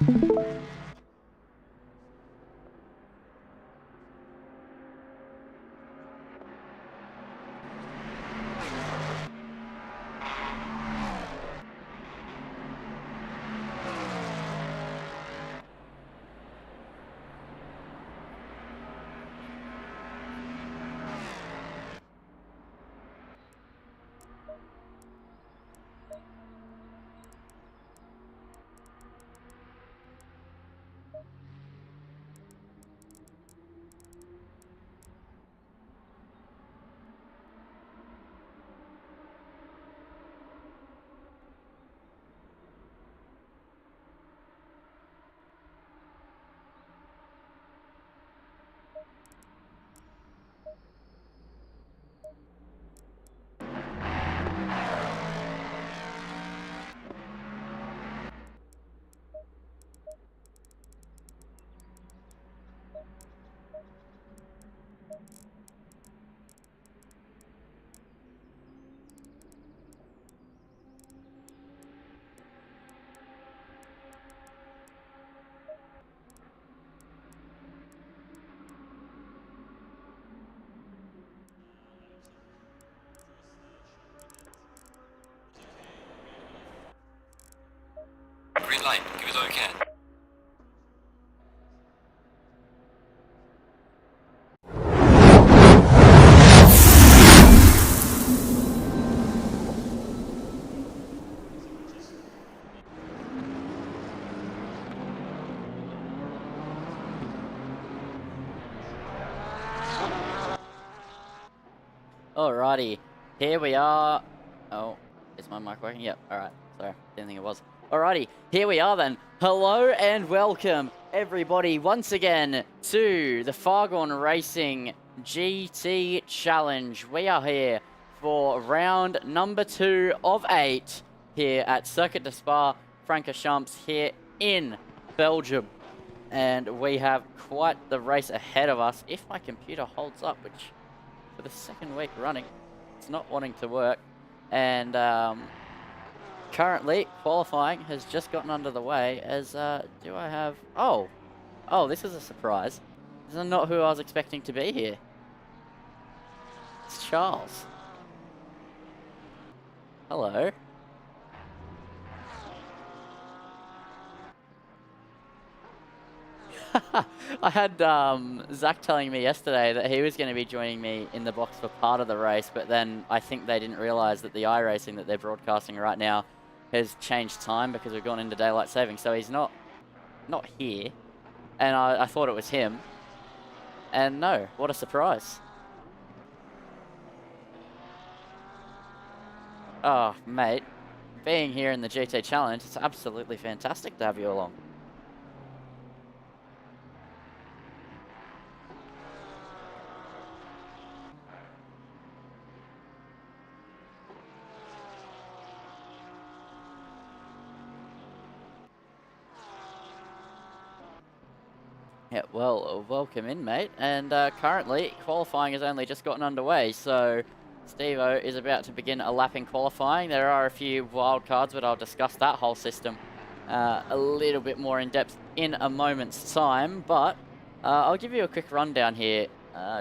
Green light, give it all you can. Alrighty, here we are. Oh, is my mic working? Yep, alright, sorry, didn't think it was. Alrighty, here we are then. Hello and welcome, everybody, once again to the Fargone Racing GT Challenge. We are here for round number 2 of 8 here at Circuit de Spa-Francorchamps here in Belgium. And we have quite the race ahead of us, if my computer holds up, which for the second week running, it's not wanting to work. And currently, qualifying has just gotten under the way as, do I have... Oh, this is a surprise. This is not who I was expecting to be here. It's Charles. Hello. I had Zach telling me yesterday that he was going to be joining me in the box for part of the race, but then I think they didn't realise that the iRacing that they're broadcasting right now has changed time because we've gone into daylight saving, so he's not here, and I thought it was him, and no, what a surprise. Oh, mate, being here in the GT Challenge, it's absolutely fantastic to have you along. Yeah, well, welcome in, mate. And currently, qualifying has only just gotten underway, so Steve-O is about to begin a lap in qualifying. There are a few wild cards, but I'll discuss that whole system a little bit more in depth in a moment's time. But I'll give you a quick rundown here,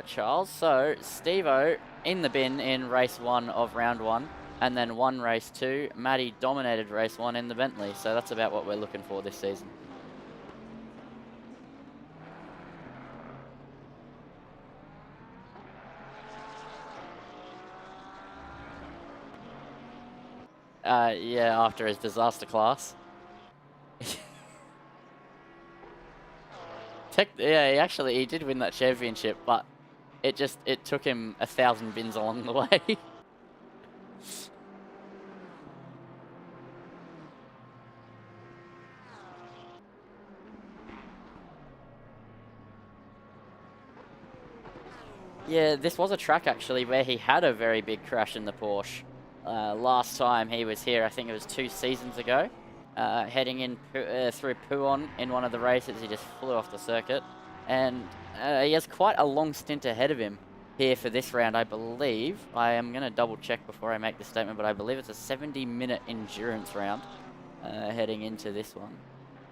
Charles. So Steve-O in the bin in race 1 of round 1, and then won race 2. Matty dominated race 1 in the Bentley, so that's about what we're looking for this season. Yeah, after his disaster class. Yeah, he did win that championship, but it took him 1,000 bins along the way. Yeah, this was a track actually where he had a very big crash in the Porsche. Last time he was here, I think it was 2 seasons ago. Heading in through Pouon in one of the races, he just flew off the circuit. And he has quite a long stint ahead of him here for this round, I believe. I am going to double check before I make this statement, but I believe it's a 70-minute endurance round heading into this one.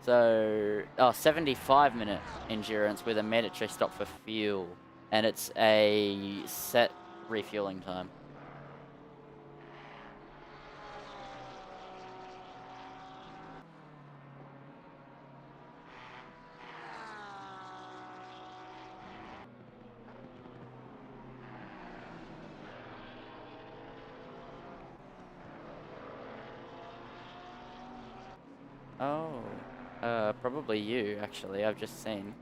So, 75-minute endurance with a mandatory stop for fuel. And it's a set refueling time. Oh, probably you, actually. I've just seen.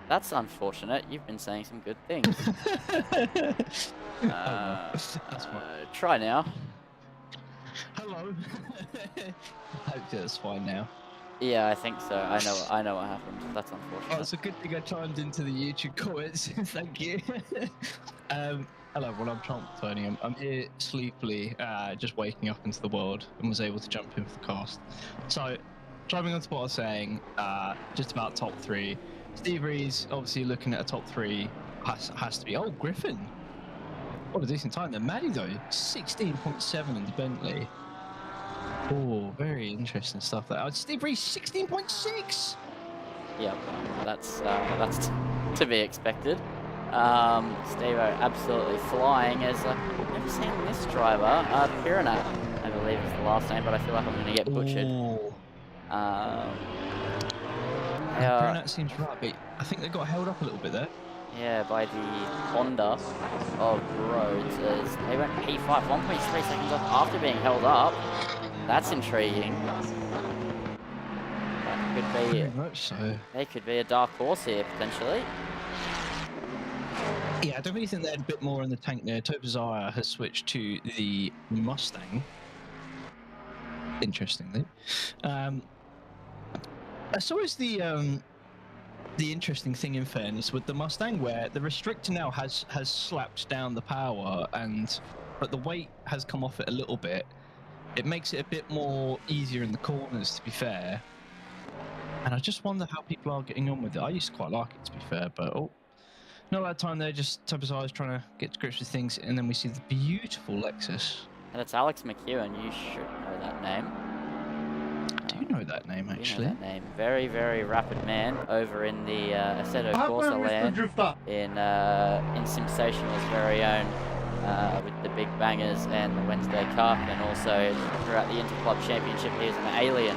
That's unfortunate. You've been saying some good things. Try now. Hello. Hopefully that's fine now. Yeah, I think so. I know what happened. That's Oh, unfortunate. it's a good thing I chimed into the YouTube comments. Thank you. Hello, well, I'm Trump Tony. I'm here sleepily, just waking up into the world and was able to jump in for the cast. So, driving on to what I was saying, just about top three. Steve Rees, obviously looking at a top three, has to be. Oh, Griffin. What a decent time. Then Maddie, though, 16.7 in the Bentley. Oh, very interesting stuff there. Steve Rees, 16.6. Yeah, that's to be expected. Stevo absolutely flying as I've never seen this driver. Piranha, I believe is the last name, but I feel like I'm going to get butchered. Ooh. Piranha seems right, but I think they got held up a little bit there. Yeah, by the Honda of Rhodes as they went P5, 1.3 seconds off after being held up. That's intriguing. That could be. Very much so. They could be a dark horse here potentially. Yeah, I definitely think they had a bit more in the tank there. Topazaya has switched to the Mustang. Interestingly, so is the interesting thing, in fairness, with the Mustang, where the restrictor now has slapped down the power, but the weight has come off it a little bit. It makes it a bit more easier in the corners, to be fair. And I just wonder how people are getting on with it. I used to quite like it, to be fair, but not that time there. Just Topazaya trying to get to grips with things, and then we see the beautiful Lexus. And it's Alex McEwen. You should know that name. I do know that name, actually. You know that name. Very, very rapid man over in the Assetto Corsa land in Sensational's very own with the big bangers and the Wednesday Cup, and also throughout the Interclub Championship he was an alien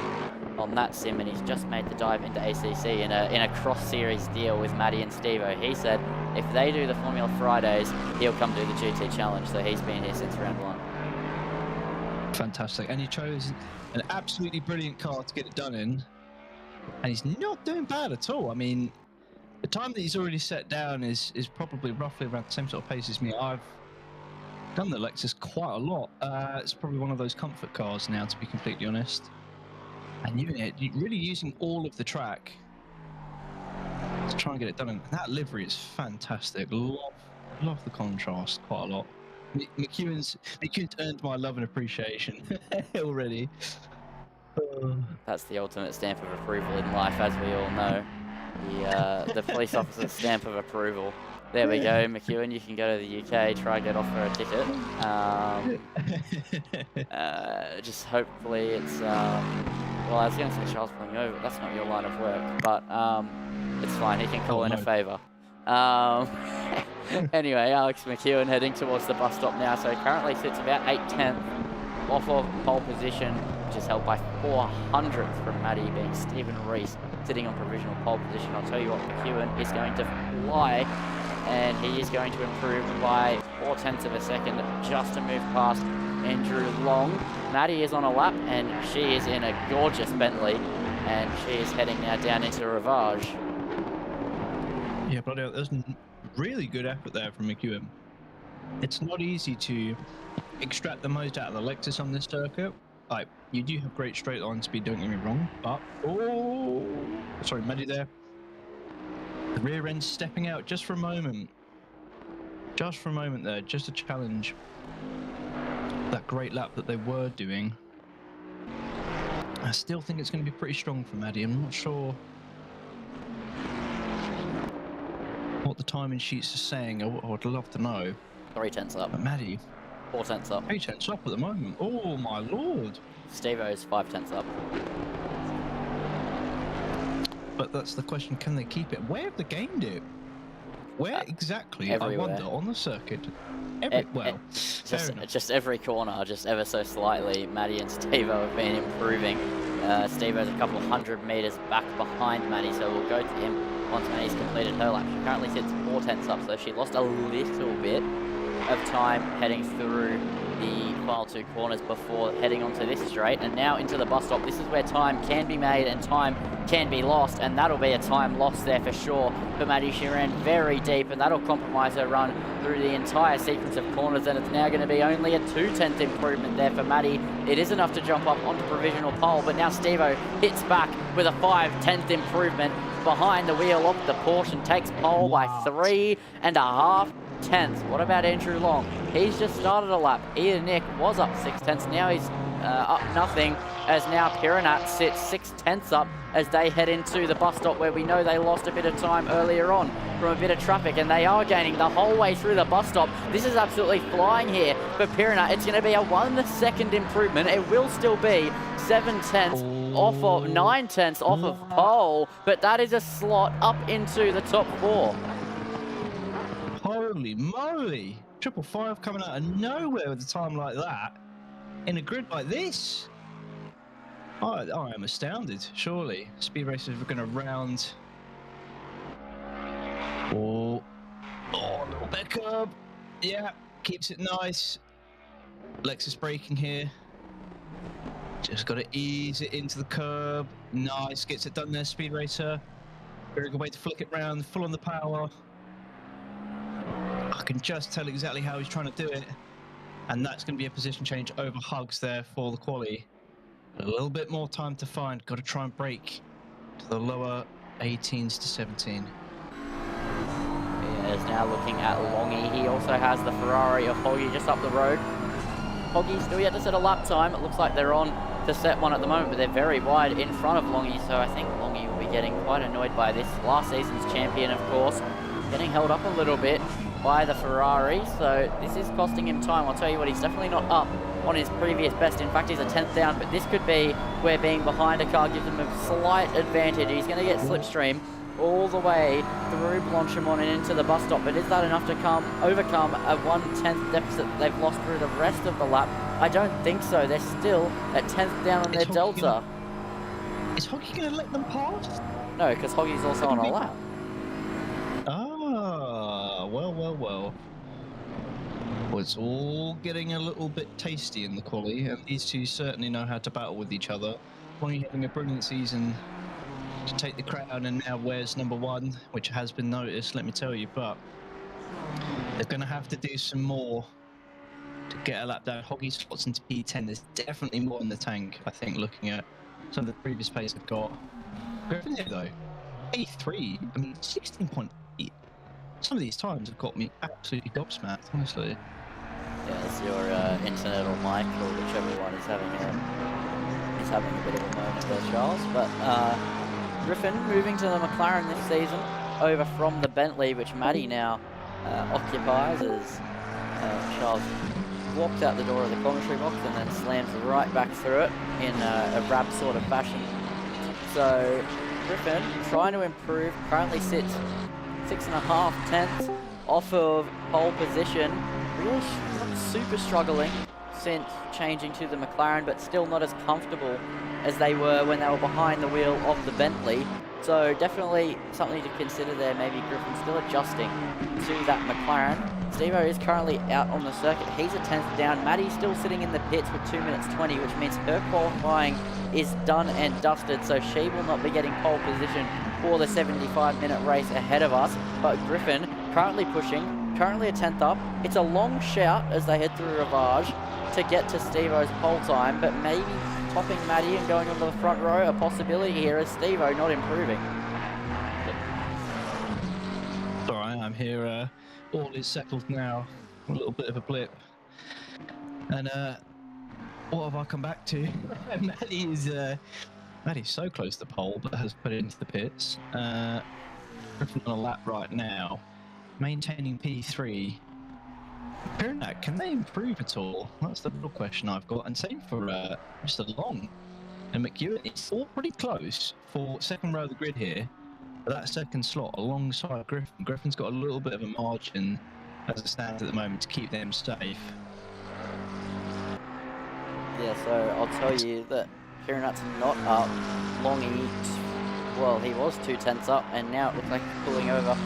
on that sim, and he's just made the dive into ACC in a cross-series deal with Matty and Stevo. He said if they do the Formula Fridays, he'll come do the GT Challenge, so he's been here since round one. Fantastic. And he chose an absolutely brilliant car to get it done in, and he's not doing bad at all. I mean, the time that he's already set down is probably roughly around the same sort of pace as me. I've done the Lexus quite a lot. It's probably one of those comfort cars now, to be completely honest. And really using all of the track to try and get it done. And that livery is fantastic. Love the contrast quite a lot. McEwen's earned my love and appreciation already. That's the ultimate stamp of approval in life, as we all know. The police officer's stamp of approval. There we go, McEwen. You can go to the UK, try and get off for a ticket. Just hopefully it's. Well, I was going to say Charles pulling over. That's not your line of work, but it's fine. He can call in a favour. Anyway, Alex McEwen heading towards the bus stop now. So he currently sits about 8/10 off of pole position, which is held by 400th from Matty, being Stephen Rees sitting on provisional pole position. I'll tell you what, McEwen is going to fly, and he is going to improve by 0.4 of a second just to move past Andrew Long. Maddie is on a lap, and she is in a gorgeous Bentley, and she is heading now down into Rivage. Yeah, bloody hell, there's really good effort there from McEwen. It's not easy to extract the most out of the Lexus on this circuit. Like, you do have great straight line speed, don't get me wrong, but sorry, Maddie there. The rear end stepping out just for a moment. Just for a moment there, just to challenge that great lap that they were doing. I still think it's going to be pretty strong for Maddie. I'm not sure what the timing sheets are saying. I would love to know. 3/10 up. But Maddie, 4/10 up. 3/10 up at the moment. Oh my lord. Stevo is 5/10 up. but that's the question: can they keep it? Where have they gained it? Where exactly? Everywhere. I wonder on the circuit. Well, fair enough. Just every corner, just ever so slightly. Maddie and Stevo have been improving. Stevo's a couple 100 meters back behind Maddie, so we'll go to him once Maddie's completed her lap. She currently sits 4 tenths up, so she lost a little bit of time heading through the final 2 corners before heading onto this straight, and now into the bus stop. This is where time can be made and time can be lost, and that'll be a time loss there for sure for Maddie. She ran very deep, and that'll compromise her run through the entire sequence of corners, and it's now going to be only a 2/10 improvement there for Maddie. It is enough to jump up onto provisional pole, but now Stevo hits back with a 5/10 improvement behind the wheel of the Porsche and takes pole by 3.5 tenths. What about Andrew Long? He's just started a lap. Ian Nick was up 6 tenths. Now he's up nothing, as now Piranat sits 6 tenths up as they head into the bus stop, where we know they lost a bit of time earlier on from a bit of traffic, and they are gaining the whole way through the bus stop. This is absolutely flying here for Piranat. It's going to be a 1 second improvement. It will still be 7 tenths off of 9 tenths off of pole, but that is a slot up into the top 4. Holy moly! 555 coming out of nowhere with a time like that in a grid like this. I am astounded. Surely speed racers are going to round. Oh, little bit curb. Yeah, keeps it nice. Lexus braking here. Just got to ease it into the curb. Nice, gets it done there, speed racer. Very good way to flick it round, full on the power. I can just tell exactly how he's trying to do it. And that's going to be a position change over Hugs there for the quali. A little bit more time to find. Got to try and break to the lower 18s to 17. He is now looking at Longy. He also has the Ferrari of Hoggy just up the road. Hoggy still yet to set a lap time. It looks like they're on to set one at the moment, but they're very wide in front of Longy, so I think Longy will be getting quite annoyed by this. Last season's champion, of course, getting held up a little bit by the Ferrari, so this is costing him time. I'll tell you what, he's definitely not up on his previous best. In fact, he's a 10th down, but this could be where being behind a car gives him a slight advantage. He's going to get slipstream all the way through Blanchimont and into the bus stop, but is that enough to overcome a 1/10 deficit they've lost through the rest of the lap? I don't think so. They're still at 10th down on their delta. Is Hoggy going to let them pass? No, because Hoggy's also on a lap. Ah, well. Well, it's all getting a little bit tasty in the quali, and these two certainly know how to battle with each other. Longy having a brilliant season to take the crown, and now wears #1, which has been noticed, let me tell you, but they're going to have to do some more to get a lap down. Hoggy slots into P10. There's definitely more in the tank, I think, looking at some of the previous plays they've got. Griffin here, though, A3, I mean, 16.8. Some of these times have got me absolutely gobsmacked, honestly. Yeah, it's your internet or mic, or whichever one is having a bit of a moment there, Charles. But Griffin moving to the McLaren this season, over from the Bentley, which Maddie now occupies, as Charles walks out the door of the commentary box and then slams right back through it in a Rab sort of fashion. So Griffin trying to improve, currently sits 6.5 tenths off of pole position. Really not super struggling since changing to the McLaren, but still not as comfortable as they were when they were behind the wheel of the Bentley. So definitely something to consider there. Maybe Griffin still adjusting to that McLaren. Stevo is currently out on the circuit. He's a 10th down. Maddie's still sitting in the pits with 2 minutes 20, which means her qualifying is done and dusted, so she will not be getting pole position for the 75-minute race ahead of us. But Griffin currently pushing, currently a 10th up. It's a long shout as they head through Rivage to get to Stevo's pole time, but maybe topping Maddie and going onto the front row, a possibility here as Stevo not improving. Alright, I'm here. All is settled now. A little bit of a blip. And what have I come back to? Maddie's so close to pole, but has put it into the pits. Griffin on a lap right now, maintaining P3. Can they improve at all? That's the real question I've got. And same for Mr. Long. And McEwen is all pretty close for second row of the grid here. That second slot alongside Griffin. Griffin's got a little bit of a margin as it stands at the moment to keep them safe. Yeah, so I'll tell you that Kieran's not up. Longy, well, he was 2/10 up, and now it looks like he's pulling over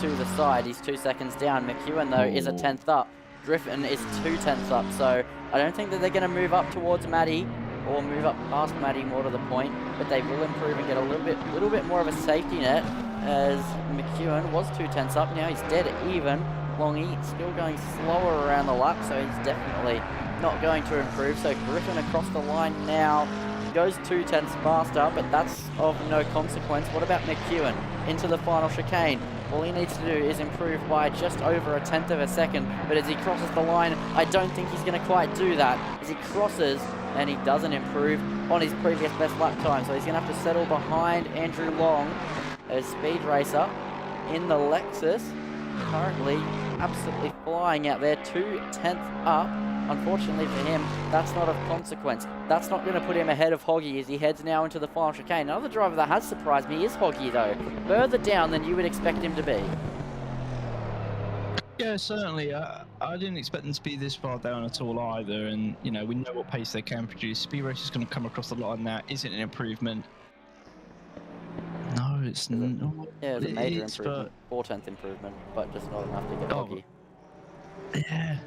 to the side. He's 2 seconds down. McEwen, though, is a 10th up. Griffin is 2/10 up, so I don't think that they're going to move up towards Maddie or move up past Maddie, more to the point, but they will improve and get a little bit more of a safety net, as McEwen was 2/10 up. Now he's dead even. Longy still going slower around the lap, so he's definitely not going to improve. So Griffin across the line now goes 2/10 faster, but that's of no consequence. What about McEwen into the final chicane? All he needs to do is improve by just over 1/10 of a second, but as he crosses the line, I don't think he's going to quite do that. As he crosses, and he doesn't improve on his previous best lap time, so he's going to have to settle behind Andrew Long, a speed racer in the Lexus. Currently absolutely flying out there, 2/10 up. Unfortunately for him, that's not of consequence. That's not going to put him ahead of Hoggy as he heads now into the final chicane. Another driver that has surprised me is Hoggy, though. Further down than you would expect him to be. Yeah, certainly. I didn't expect them to be this far down at all either. And, you know, we know what pace they can produce. Speed Race is going to come across the line now. Is it an improvement? No, it's not. Yeah, it was a major improvement. 4/10 improvement, but just not enough to get Hoggy. Yeah.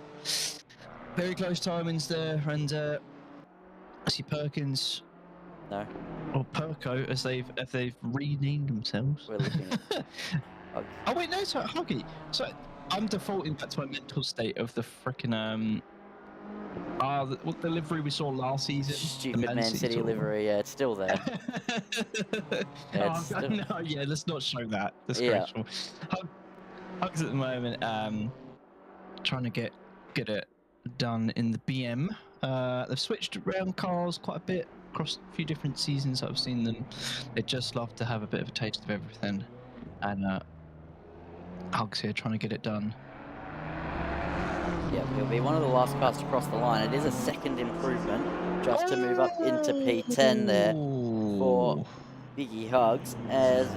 Very close timings there. And I see Perkins. No. Or Perko, as they've renamed themselves. We're looking at Hoggy. Oh, wait, no, sorry, Hoggy. So I'm defaulting back to my mental state of the frickin' the livery we saw last season. Stupid Man City livery, yeah, it's still there. Yeah, no, yeah, let's not show that. Disgraceful. Yeah. Hugs at the moment, trying to get it done in the BM. They've switched around cars quite a bit across a few different seasons I've seen them. They just love to have a bit of a taste of everything. And Hugs here trying to get it done. Yeah, he'll be one of the last cars to cross the line. It is a second improvement just to move up into P10 there for Biggie Hugs. As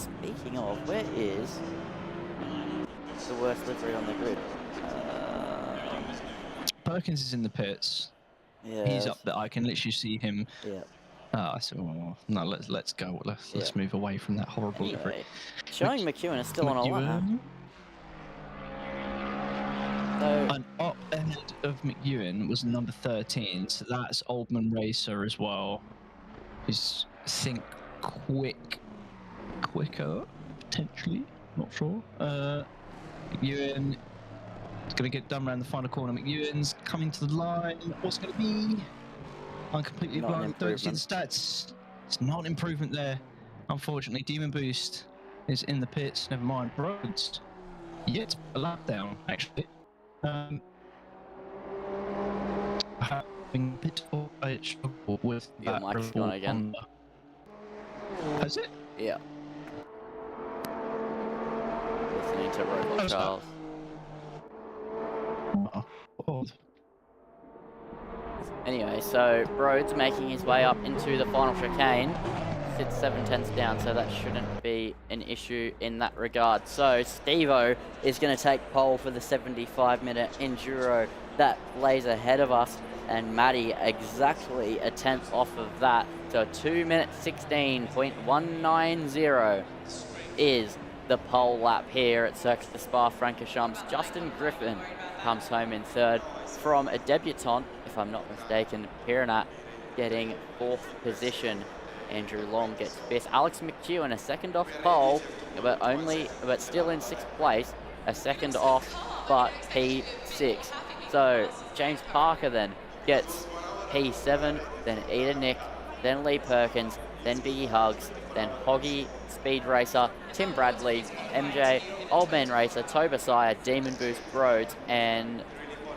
speaking of, where is the worst livery on the grid? Perkins is in the pits. Yeah, he's up there. I can literally see him. Yeah. I said, oh, no, let's go. Let's move away from that horrible livery. Showing McEwen is still on a lap. And up ahead of McEwen was number 13, so that's Oldman Racer as well. Who's, I think, quicker, potentially, not sure. McEwen is going to get done around the final corner. McEwen's coming to the line. What's going to be? I'm completely blind, don't see the stats. It's not an improvement there, unfortunately. Demon Boost is in the pits, never mind. Rhodes, yet a lap down, actually. Having a bit of a struggle with that mic's gone again. Has it? Yeah. Listening to Robot Charles. Anyway, so Rhodes making his way up into the final chicane. Sits 7/10 down, so that shouldn't be an issue in that regard. So Steve-O is going to take pole for the 75-minute enduro that lays ahead of us, and Maddie exactly a 10th off of that. So 2 minutes 16.190 is the pole lap here at Circuit de Spa-Francorchamps. Justin Griffin comes home in third from a debutant, if I'm not mistaken, Piranat getting 4th position. Andrew Long gets 5th. Alex McEwen a second off pole, but still in 6th place. A second off, but P6. So James Parker then gets P7, then Eda Nick, then Lee Perkins, then Biggie Hugs, then Hoggy, Speed Racer, Tim Bradley, MJ, Old Man Racer, Tobasire, Demon Boost Rhodes, and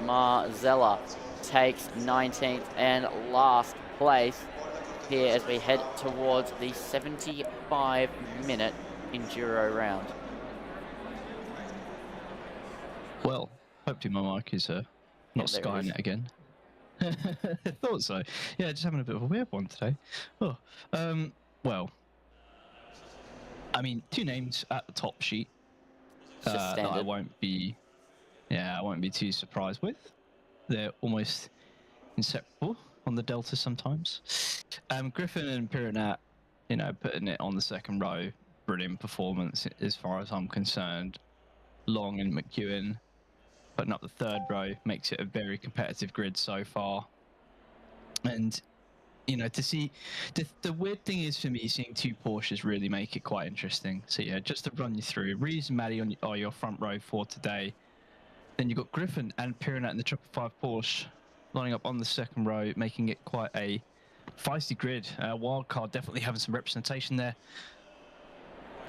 Marzella takes 19th and last place here as we head towards the 75-minute enduro round. Well, hopefully my mic is not Skynet again. I thought so. Yeah, just having a bit of a weird one today. Oh, well, I mean, 2 names at the top sheet It's just that I standard. won't be, I won't be too surprised with. They're almost inseparable on the Delta sometimes. Griffin and Piranat, putting it on the second row, brilliant performance as far as I'm concerned. Long and McEwen putting up the third row makes it a very competitive grid so far. And to see the weird thing is for me seeing 2 Porsches really make it quite interesting. So yeah, just to run you through, Reese and Maddie are your front row for today. Then you've got Griffin and Piranat in the 555 Porsche lining up on the second row, making it quite a feisty grid. Wildcard definitely having some representation there.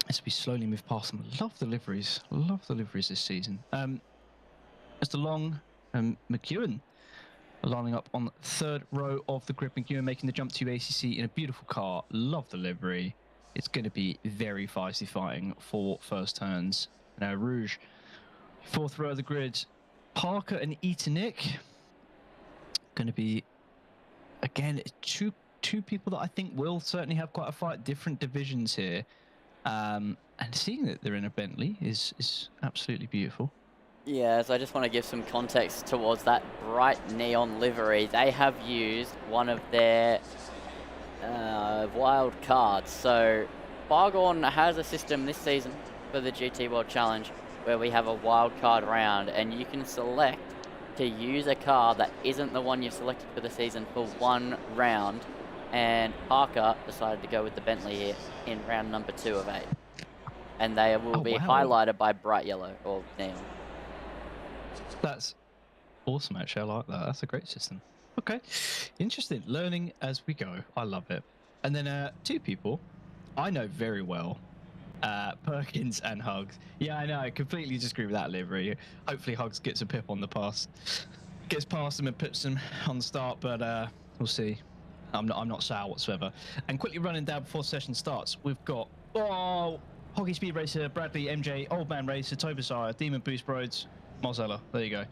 As we slowly move past them, love the liveries this season. Mr. Long and McEwen lining up on the third row of the grid. McEwen making the jump to ACC in a beautiful car. Love the livery. It's going to be very feisty fighting for first turns. Now Rouge, fourth row of the grid. Parker and Etanic going to be, again, two people that I think will certainly have quite a fight. Different divisions here. And seeing that they're in a Bentley is absolutely beautiful. Yeah, so I just want to give some context towards that bright neon livery. They have used one of their wild cards. So Fargone has a system this season for the GT World Challenge where we have a wild card round, and you can select to use a car that isn't the one you've selected for the season for 1 round. And Parker decided to go with the Bentley here in round number 2 of 8. And they will be highlighted by bright yellow or neon. That's awesome, actually. I like that. That's a great system. Okay, interesting. Learning as we go. I love it. And then 2 people I know very well, Perkins and Hugs. Yeah, I know. I completely disagree with that livery. Hopefully Hugs gets a pip on the pass. Gets past him and puts him on the start, but we'll see. I'm not sour whatsoever. And quickly running down before session starts, we've got Hockey Speed Racer, Bradley, MJ, Old Man Racer, Tobisire, Demon Boost Roads, Mozilla. There you go.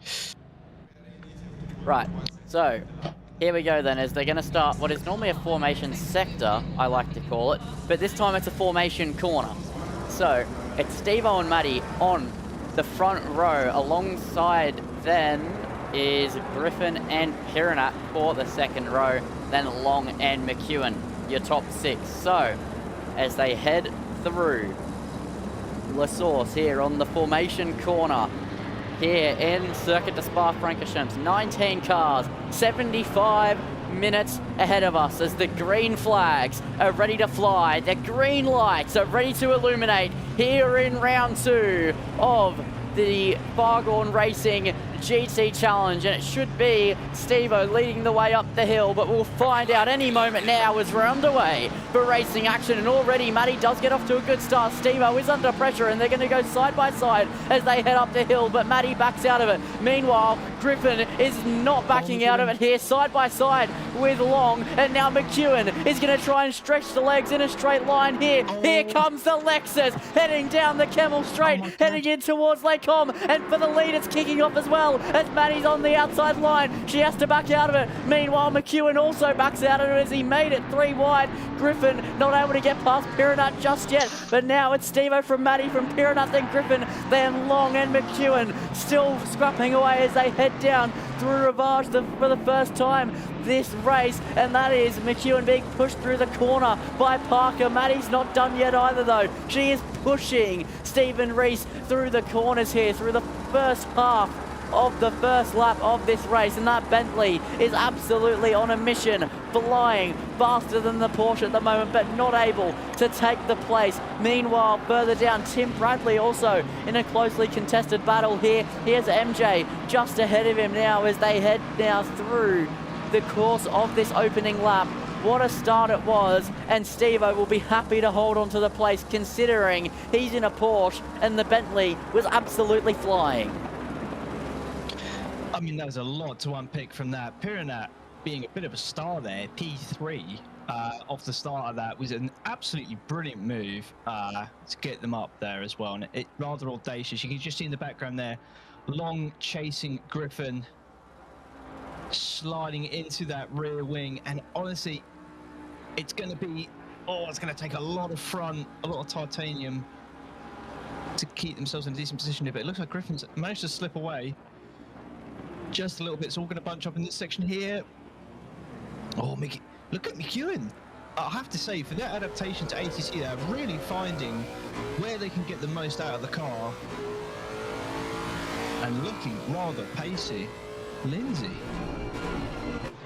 Right, so here we go then, as they're going to start what is normally a formation sector, I like to call it, but this time it's a formation corner. So it's Steve-O and Maddie on the front row. Alongside then is Griffin and Piranat for the second row, then Long and McEwen, your top 6. So as they head through La Source here on the formation corner, here in Circuit de Spa-Francorchamps, 19 cars, 75 minutes ahead of us as the green flags are ready to fly. The green lights are ready to illuminate here in round 2 of the Fargone Racing GT Challenge, and it should be Steve-O leading the way up the hill, but we'll find out any moment now as we're underway for racing action. And already Matty does get off to a good start. Steve-O is under pressure, and they're going to go side by side as they head up the hill, but Matty backs out of it. Meanwhile, Griffin is not backing out of it here, side by side with Long, and now McEwen is going to try and stretch the legs in a straight line here. Here comes the Lexus heading down the Camel Straight, heading in towards Lake Com, and for the lead it's kicking off as well as Maddie's on the outside line. She has to back out of it. Meanwhile, McEwen also backs out of it as he made it 3 wide. Griffin not able to get past Piranat just yet, but now it's Steve-O from Maddie, from Piranat, then Griffin, then Long and McEwen still scrapping away as they head down through Rivage for the first time this race, and that is McEwen being pushed through the corner by Parker. Maddie's not done yet either though. She is pushing Stephen Reese through the corners here, through the first half of the first lap of this race, and that Bentley is absolutely on a mission, flying faster than the Porsche at the moment, but not able to take the place. Meanwhile, further down, Tim Bradley also in a closely contested battle here. Here's MJ just ahead of him now as they head now through the course of this opening lap. What a start it was, and Steve-O will be happy to hold on to the place considering he's in a Porsche and the Bentley was absolutely flying. I mean, there's a lot to unpick from that. Piranat being a bit of a star there, P3 off the start of that was an absolutely brilliant move to get them up there as well. And it rather audacious. You can just see in the background there, Long chasing Griffin. sliding into that rear wing, and honestly, it's going to be, it's going to take a lot of front, a lot of titanium to keep themselves in a decent position here, but it looks like Griffin's managed to slip away just a little bit. It's all going to bunch up in this section here. Oh, Mickey, look at McEwen. I have to say, for their adaptation to ATC, they're really finding where they can get the most out of the car. And looking rather pacey. Lindsay.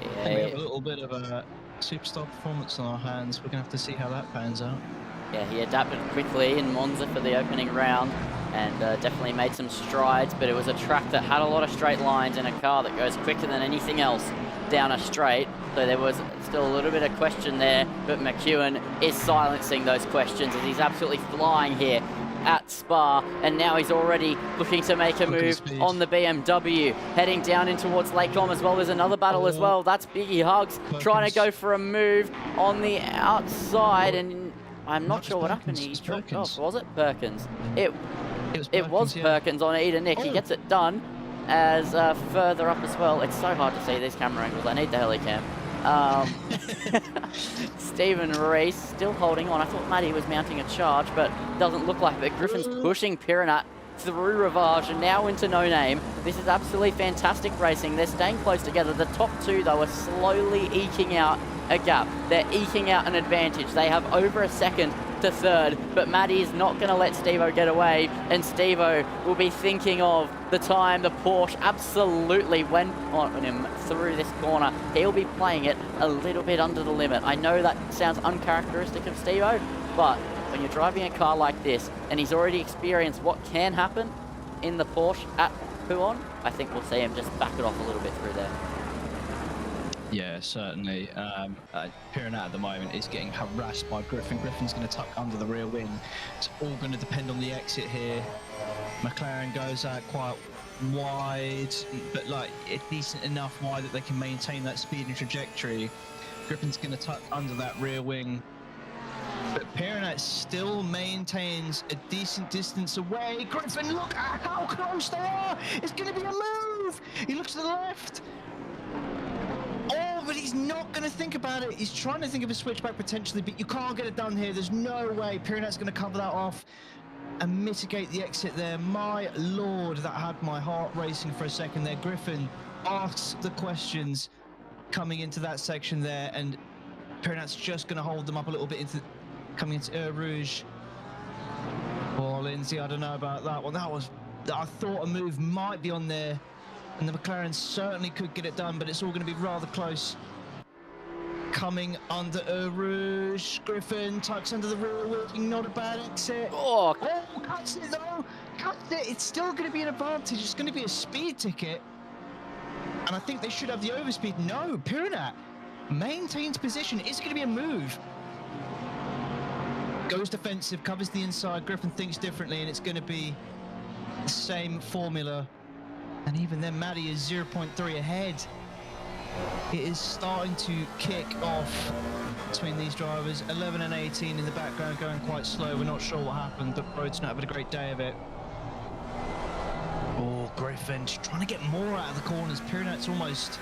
Yeah, We have a little bit of a superstar performance on our hands. We're going to have to see how that pans out. Yeah, he adapted quickly in Monza for the opening round and definitely made some strides, but it was a track that had a lot of straight lines in a car that goes quicker than anything else down a straight. So there was still a little bit of question there, but McEwen is silencing those questions as he's absolutely flying here at Spa, and now he's already looking to make a move on the BMW, heading down in towards Lake Om as well. There's another battle as well. That's Biggie Hugs trying to go for a move on the outside, and I'm not sure what happened. He dropped off. Was it Perkins? It was Perkins on Eda Nick. He gets it done as further up as well. It's so hard to see these camera angles. I need the helicam. Stephen Reese still holding on. I thought Matty was mounting a charge, but doesn't look like it. Griffin's pushing Piranat through Rivage and now into No Name. This is absolutely fantastic racing. They're staying close together. The top two, though, are slowly eking out a gap. They're eking out an advantage. They have over a second to third, but Matty is not going to let Steve-O get away, and Steve-O will be thinking of the time the Porsche absolutely went on him through this corner. He'll be playing it a little bit under the limit. I know that sounds uncharacteristic of Steve-O, but when you're driving a car like this, and he's already experienced what can happen in the Porsche at Huon, I think we'll see him just back it off a little bit through there. Yeah, certainly. Piranat at the moment is getting harassed by Griffin. Griffin's going to tuck under the rear wing. It's all going to depend on the exit here. McLaren goes out quite wide, but like decent enough wide that they can maintain that speed and trajectory. Griffin's going to tuck under that rear wing. But Piranat still maintains a decent distance away. Griffin, look at how close they are! It's going to be a move! He looks to the left. Oh, but he's not going to think about it. He's trying to think of a switchback potentially, but you can't get it done here. There's no way. Piranat's going to cover that off and mitigate the exit there. My lord, that had my heart racing for a second there. Griffin asks the questions coming into that section there, and Piranat's just going to hold them up a little bit into coming into Eau Rouge. Oh, Lindsay, I don't know about that one. I thought a move might be on there, and the McLaren certainly could get it done, but it's all going to be rather close. Coming under Eau Rouge, Griffin tucks under the rear wing, not a bad exit. Oh, cuts it though, cuts it. It's still going to be an advantage. It's going to be a speed ticket, and I think they should have the overspeed. No, Piranat maintains position. Is it going to be a move? Goes defensive, covers the inside. Griffin thinks differently, and it's going to be the same formula. And even then, Matty is 0.3 ahead. It is starting to kick off between these drivers. 11 and 18 in the background, going quite slow. We're not sure what happened, but Broad's not having a great day of it. Oh, Griffin just trying to get more out of the corners. Piranat's almost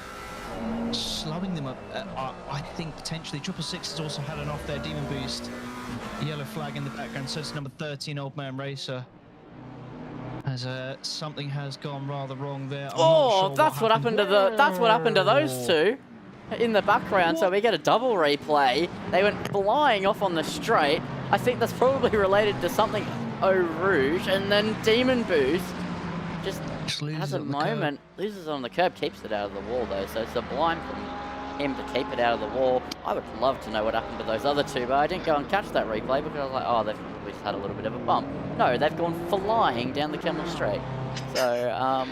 slowing them up. I think potentially 666 has also had an off there demon boost. Yellow flag in the background, so it's number 13, Old Man Racer. As something has gone rather wrong there. That's what happened to those two in the background. So we get a double replay. They went flying off on the straight. I think that's probably related to something Eau Rouge, and then Demon Boost just has a moment, loses on the curb, keeps it out of the wall though. So sublime from him to keep it out of the wall. I would love to know what happened to those other two, but I didn't go and catch that replay because I was like, oh, they've probably just had a little bit of a bump. No, they've gone flying down the Kemmel Straight. So,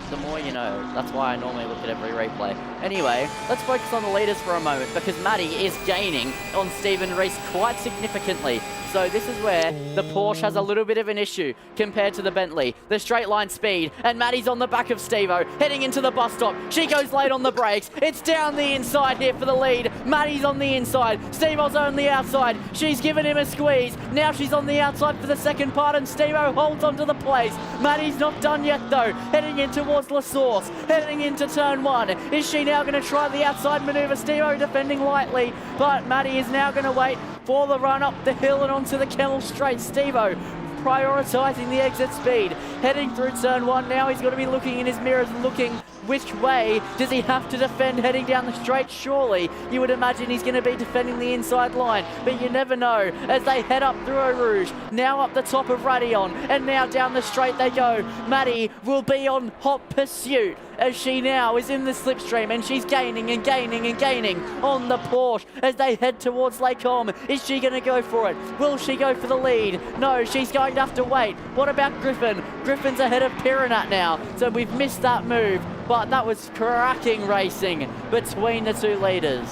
the more you know. That's why I normally look at every replay. Anyway, let's focus on the leaders for a moment because Matty is gaining on Stephen Reese quite significantly. So this is where the Porsche has a little bit of an issue compared to the Bentley. The straight line speed, and Maddie's on the back of Steve-O, heading into the bus stop. She goes late on the brakes. It's down the inside here for the lead. Maddie's on the inside. Steve-O's on the outside. She's given him a squeeze. Now she's on the outside for the second part, and Steve-O holds onto the place. Maddie's not done yet, though. Heading in towards La Source, heading into turn 1. Is she now going to try the outside maneuver? Steve-O defending lightly, but Maddie is now going to wait for the run up the hill and onto the Kennel Straight. Steve-O prioritising the exit speed, heading through turn 1. Now he's got to be looking in his mirrors and looking which way does he have to defend heading down the straight. Surely you would imagine he's going to be defending the inside line, but you never know as they head up through Eau Rouge, now up the top of Radion, and now down the straight they go. Maddie will be on hot pursuit as she now is in the slipstream, and she's gaining and gaining and gaining on the Porsche as they head towards Lake Holm. Is she going to go for it? Will she go for the lead? No, she's going to have to wait. What about Griffin? Griffin's ahead of Piranat now, so we've missed that move, but that was cracking racing between the two leaders.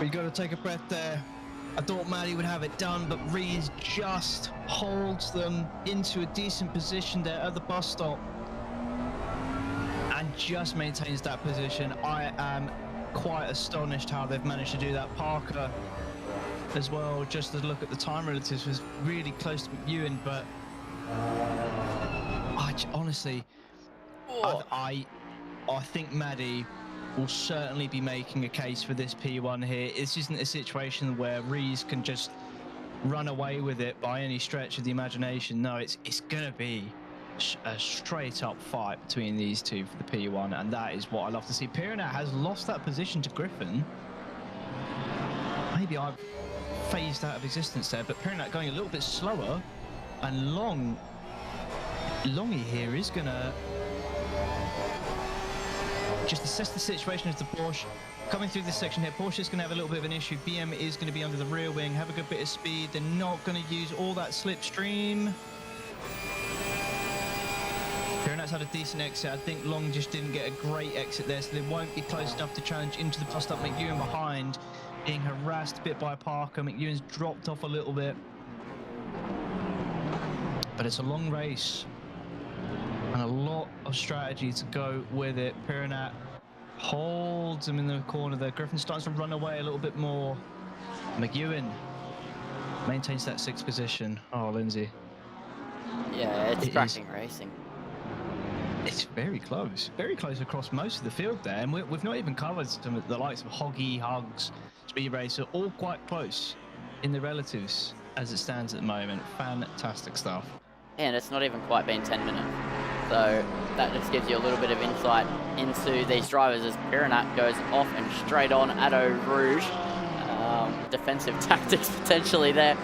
We got to take a breath there. I thought Maddie would have it done, but Rees just holds them into a decent position there at the bus stop and just maintains that position. I am quite astonished how they've managed to do that. Parker as well, just to look at the time relatives, was really close to McEwen, but honestly, I think Maddie will certainly be making a case for this P1 here. This isn't a situation where Rees can just run away with it by any stretch of the imagination. No, it's going to be a straight up fight between these two for the P1, and that is what I love to see. Piranat has lost that position to Griffin. Maybe I've phased out of existence there, but Piranat going a little bit slower, and Longy here is going to just assess the situation as the Porsche coming through this section here. Porsche is going to have a little bit of an issue. BM is going to be under the rear wing, have a good bit of speed. They're not going to use all that slipstream. Piranat's had a decent exit. I think Long just didn't get a great exit there, so they won't be close enough to challenge into the bus stop. McEwen behind, being harassed a bit by Parker. McEwen's dropped off a little bit, but it's a long race and a lot of strategy to go with it. Piranat holds him in the corner there. Griffin starts to run away a little bit more. McEwen maintains that 6th position. Oh, Lindsay. Yeah, it's cracking racing. It's very close across most of the field there, and we've not even covered some of the likes of Hoggy, Hugs, Speed Racer, all quite close in the relatives as it stands at the moment. Fantastic stuff. And it's not even quite been 10 minutes. So that just gives you a little bit of insight into these drivers as Piranat goes off and straight on at Eau Rouge. Defensive tactics potentially there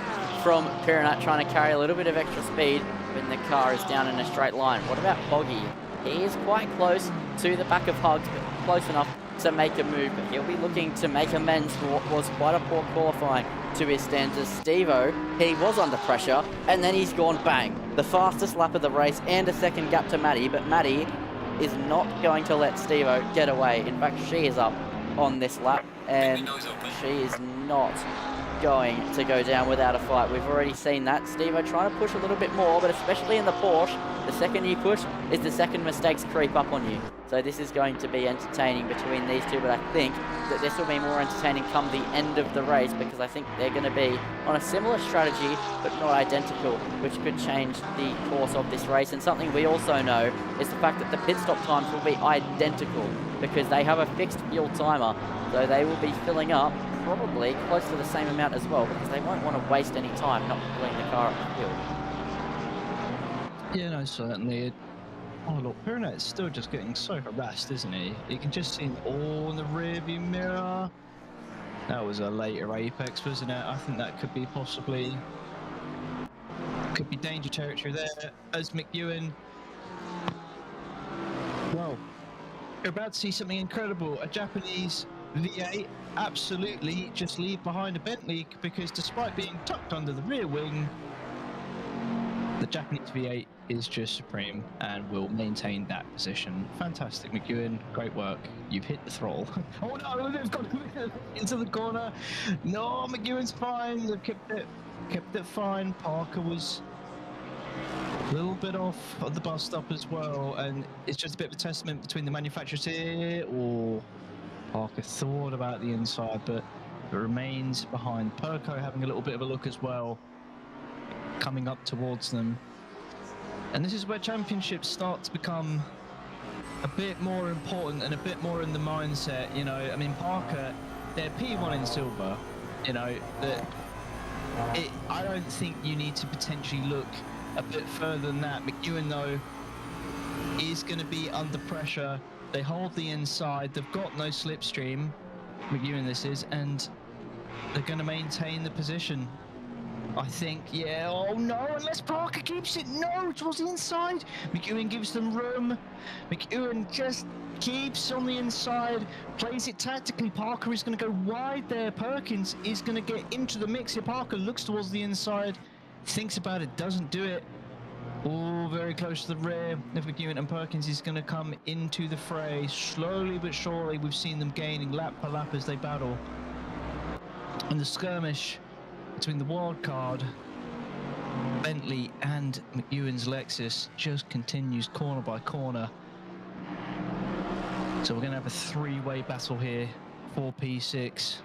from Piranat, trying to carry a little bit of extra speed when the car is down in a straight line. What about Hoggy? He is quite close to the back of Hugs, but close enough to make a move, but he'll be looking to make amends for what was quite a poor qualifying to his standards. Steve-O, he was under pressure, and then he's gone bang. The fastest lap of the race and a second gap to Maddie, but Maddie is not going to let Steve-O get away. In fact, she is up on this lap, and she is not going to go down without a fight. We've already seen that. Steve-O trying to push a little bit more, but especially in the Porsche, the second you push is the second mistakes creep up on you. So this is going to be entertaining between these two, but I think that this will be more entertaining come the end of the race, because I think they're going to be on a similar strategy, but not identical, which could change the course of this race. And something we also know is the fact that the pit stop times will be identical, because they have a fixed fuel timer, so they will be filling up probably close to the same amount as well, because they won't want to waste any time not filling the car up the field. Yeah, no, certainly. Oh, look, Piranat's still just getting so harassed, isn't he? You can just see him all in the rearview mirror. That was a later apex, wasn't it? I think that could be possibly... could be danger territory there, as McEwen... Well, you're about to see something incredible. A Japanese V8 absolutely just leave behind a Bentley, because despite being tucked under the rear wing, the Japanese V8 is just supreme and will maintain that position. Fantastic, McEwen. Great work. You've hit the throttle. Oh no, they've gone into the corner. No, McEwen's fine. They've kept it fine. Parker was a little bit off of the bus stop as well, and it's just a bit of a testament between the manufacturers here. Or Parker thought about the inside, but it remains behind. Perko having a little bit of a look as well, coming up towards them. And this is where championships start to become a bit more important and a bit more in the mindset. You know, I mean, Parker, they're P1 in silver. You know, I don't think you need to potentially look a bit further than that. McEwen, though, is going to be under pressure. They hold the inside. They've got no slipstream. McEwen, this is, and they're going to maintain the position. I think, yeah. Oh no, unless Parker keeps it. No, towards the inside. McEwen gives them room. McEwen just keeps on the inside, plays it tactically. Parker is going to go wide there. Perkins is going to get into the mix here. Parker looks towards the inside, thinks about it, doesn't do it. Oh, very close to the rear of McEwen, and Perkins is going to come into the fray. Slowly but surely, we've seen them gaining lap per lap as they battle. And the skirmish between the wild card, Bentley, and McEwen's Lexus just continues corner by corner. So we're going to have a three-way battle here for P6.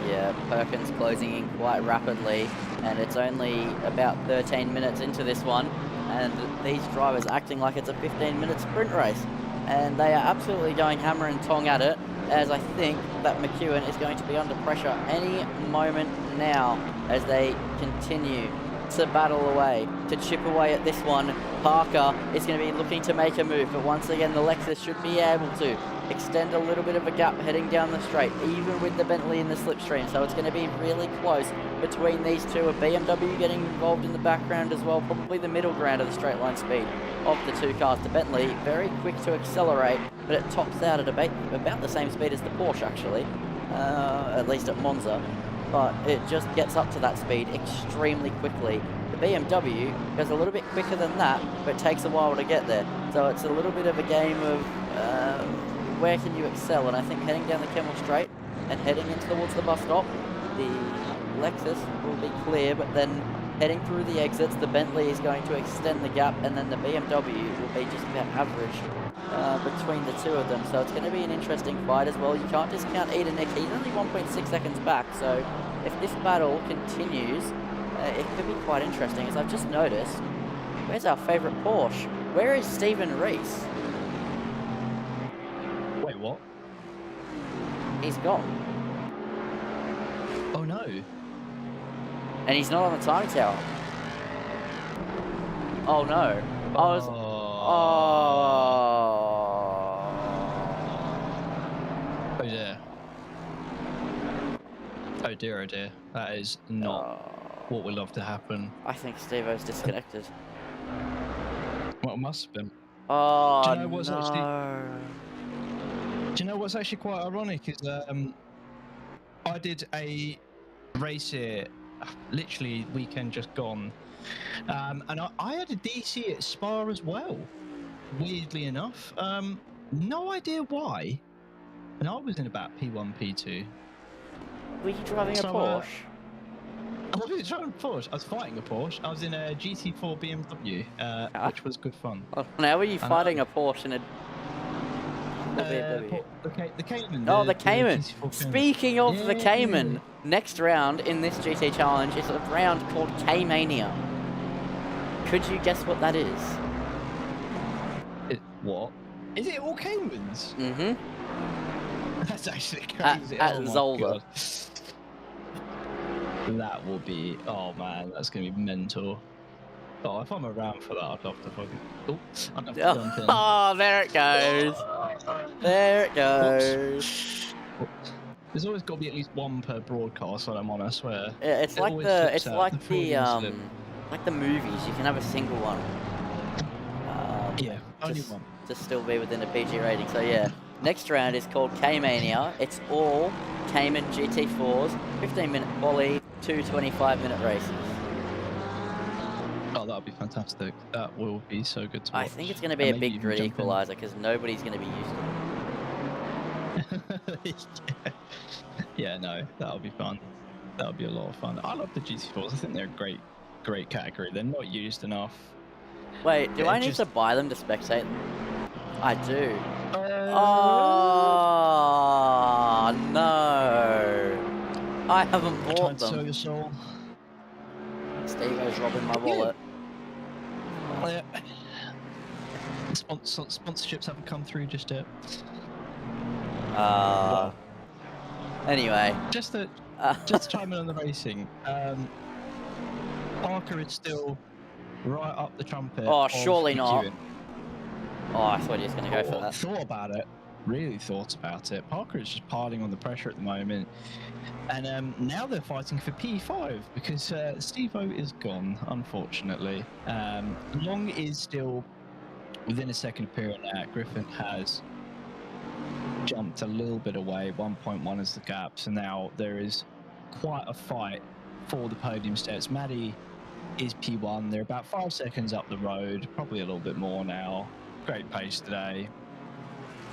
Yeah, Perkins closing in quite rapidly, and it's only about 13 minutes into this one, and these drivers acting like it's a 15-minute sprint race, and they are absolutely going hammer and tong at it, as I think that McEwen is going to be under pressure any moment now as they continue to battle away, to chip away at this one. Parker is going to be looking to make a move, but once again the Lexus should be able to extend a little bit of a gap heading down the straight, even with the Bentley in the slipstream, so it's going to be really close between these two. A BMW getting involved in the background as well, probably the middle ground of the straight line speed of the two cars. The Bentley very quick to accelerate, but it tops out at about the same speed as the Porsche actually, at least at Monza, but it just gets up to that speed extremely quickly. The BMW goes a little bit quicker than that, but it takes a while to get there, so it's a little bit of a game of where can you excel. And I think heading down the Kemmel Straight and heading in towards the bus stop, the Lexus will be clear, but then heading through the exits, the Bentley is going to extend the gap, and then the BMW will be just about average between the two of them. So it's going to be an interesting fight as well. You can't discount Eden Nick. He's only 1.6 seconds back, so if this battle continues, it could be quite interesting. As I've just noticed, where's our favourite Porsche? Where is Stephen Rees? Wait, what? He's gone. Oh no. And he's not on the timing tower. Oh no. Oh dear. Oh dear, oh dear. That is not what would love to happen. I think Steve-O's disconnected. Well, it must have been. Oh, Do you know what's no. Do you know what's actually quite ironic is I did a race here, literally weekend just gone, and I had a DC at Spa as well, weirdly enough. No idea why, and I was in about P1, P2. Were you driving a Porsche? I wasn't driving a Porsche, I was fighting a Porsche. I was in a GT4 BMW, which was good fun. Oh, now were you fighting a Porsche in a BMW? The Cayman. Oh, the Cayman. GT4 Speaking of the Cayman, next round in this GT Challenge is a round called K-Mania. Could you guess what that is? What? Is it all Caymans? Mm-hmm. That's actually crazy. At oh my Zolder. God. That will be... Oh man, that's going to be mental. Oh, if I'm around for that, I'd love to fucking... Oh, I'd have to jump in. Oh, there it goes. There it goes. Whoops. There's always got to be at least one per broadcast when I'm on, I swear. Yeah, it's like the movies. You can have a single one. Yeah, only one. To still be within a PG rating. So yeah, next round is called K-Mania. It's all Cayman GT4s, 15-minute quali, 2 25-minute races. Oh, that'll be fantastic. That will be so good to watch. I think it's going to be And a maybe big even grid jump in. equalizer because nobody's going to be used to it. Yeah, no, that'll be fun. That'll be a lot of fun. I love the GT4s. I think they're a great category. They're not used enough. Wait, do Yeah, I need just- to buy them to spectate them? I do. Uh, Oh, no. I haven't trying bought to sell them. your soul. Steve-O's robbing my Yeah. wallet. Yeah. Sponsorships haven't come through just yet. Anyway. Just to chime in on the racing. Parker is still right up the trumpet. Oh, of surely not. McEwen. Oh, I thought he was going to go for that. Thought about it. Really thought about it. Parker is just piling on the pressure at the moment. And now they're fighting for P5 because Steve-O is gone, unfortunately. Long is still within a second period now. Griffin has jumped a little bit away. 1.1 is the gap. So now there is quite a fight for the podium steps. Maddie is P1. They're about 5 seconds up the road, probably a little bit more now. Great pace today.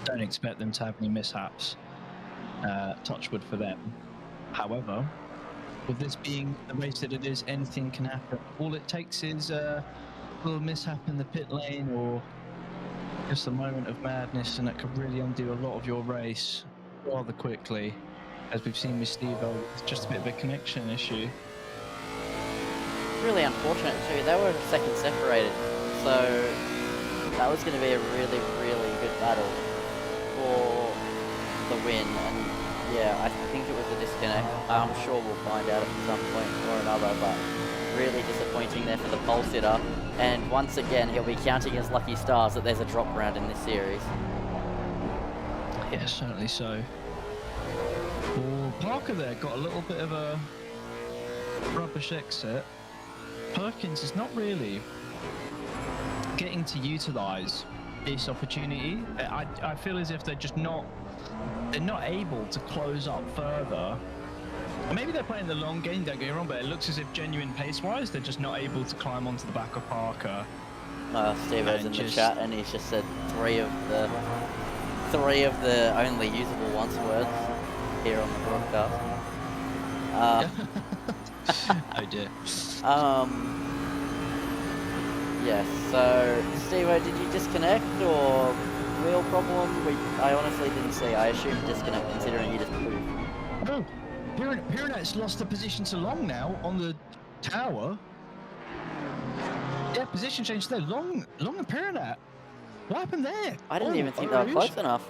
Don't expect them to have any mishaps. Touch wood for them. However, with this being the race that it is, anything can happen. All it takes is a little mishap in the pit lane or just a moment of madness, and that could really undo a lot of your race rather quickly. As we've seen with Steve-O, it's just a bit of a connection issue. Really unfortunate too. They were second separated, so that was going to be a really, really good battle for the win. And yeah, I think it was a disconnect. I'm sure we'll find out at some point or another, but really disappointing there for the pole sitter. And once again, he'll be counting his lucky stars that there's a drop round in this series. Yeah, certainly so. Well, Parker there got a little bit of a rubbish exit. Perkins is not really getting to utilise this opportunity. I feel as if they're not able to close up further. Maybe they're playing the long game, don't get me wrong, but it looks as if genuine pace-wise, they're just not able to climb onto the back of Parker. Steve-O's in the chat, and he's just said three of the only usable once words here on the broadcast. Oh dear. Yes, so Steve-O, did you disconnect or wheel problem? I honestly didn't see. I assumed disconnect considering you just moved. Oh, Piranet's lost the position to Long now on the tower. Yeah, position change there. Long and Piranet. What happened there? I didn't even think they were close enough.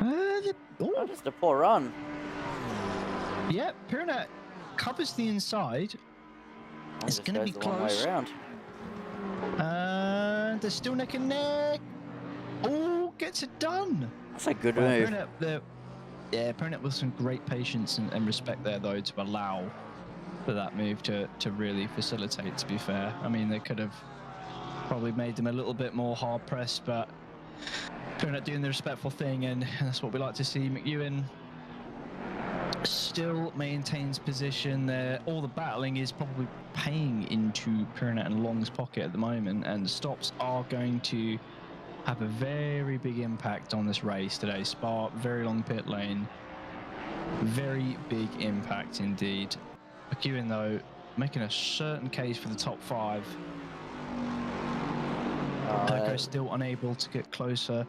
Oh, Just a poor run. yeah, Piranet covers the inside. It's going to be close. Way around. And they're still neck and neck. Oh, gets it done. That's a good move. Piranet with some great patience and respect there, though, to allow for that move to really facilitate, to be fair. I mean, they could have probably made them a little bit more hard pressed, but Piranet doing the respectful thing, and that's what we like to see. McEwen still maintains position there. All the battling is probably paying into Piranet and Long's pocket at the moment, and the stops are going to have a very big impact on this race today. Spa, very long pit lane, very big impact indeed. McEwen, though, making a certain case for the top 5. Perko still unable to get closer.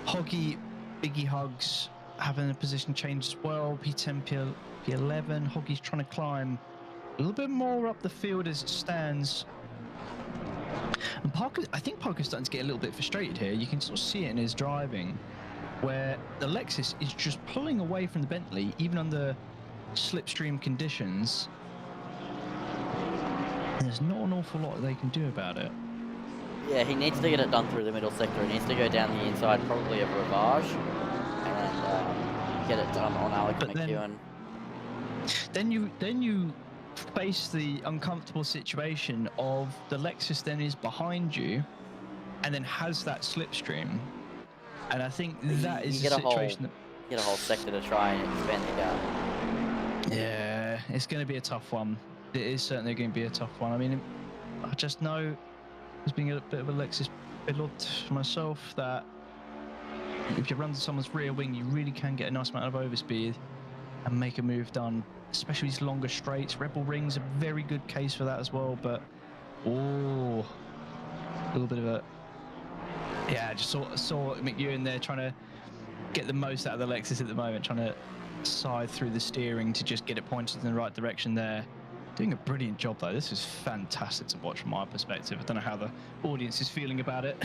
Hoggy, Biggie Hugs having a position change as well. P10, P11. Hoggy's trying to climb a little bit more up the field as it stands. And Parker, I think Parker's starting to get a little bit frustrated here. You can sort of see it in his driving, where the Lexus is just pulling away from the Bentley, even under slipstream conditions. And there's not an awful lot they can do about it. Yeah, he needs to get it done through the middle sector. He needs to go down the inside, probably of Rivage, and get it done on Alec McEwen. Then you face the uncomfortable situation of the Lexus then is behind you, and then has that slipstream, and I think that is the situation that get a whole sector to try and expand the gap. Yeah, it's going to be a tough one. it is certainly going to be a tough one. I mean, I just know, as being a bit of a Lexus pilot myself, that if you run to someone's rear wing, you really can get a nice amount of overspeed and make a move done, especially these longer straights. Rebel Ring's a very good case for that as well, but a little bit of a, yeah, just saw McEwen there trying to get the most out of the Lexus at the moment, trying to side through the steering to just get it pointed in the right direction there. Doing a brilliant job though. This is fantastic to watch from my perspective. I don't know how the audience is feeling about it.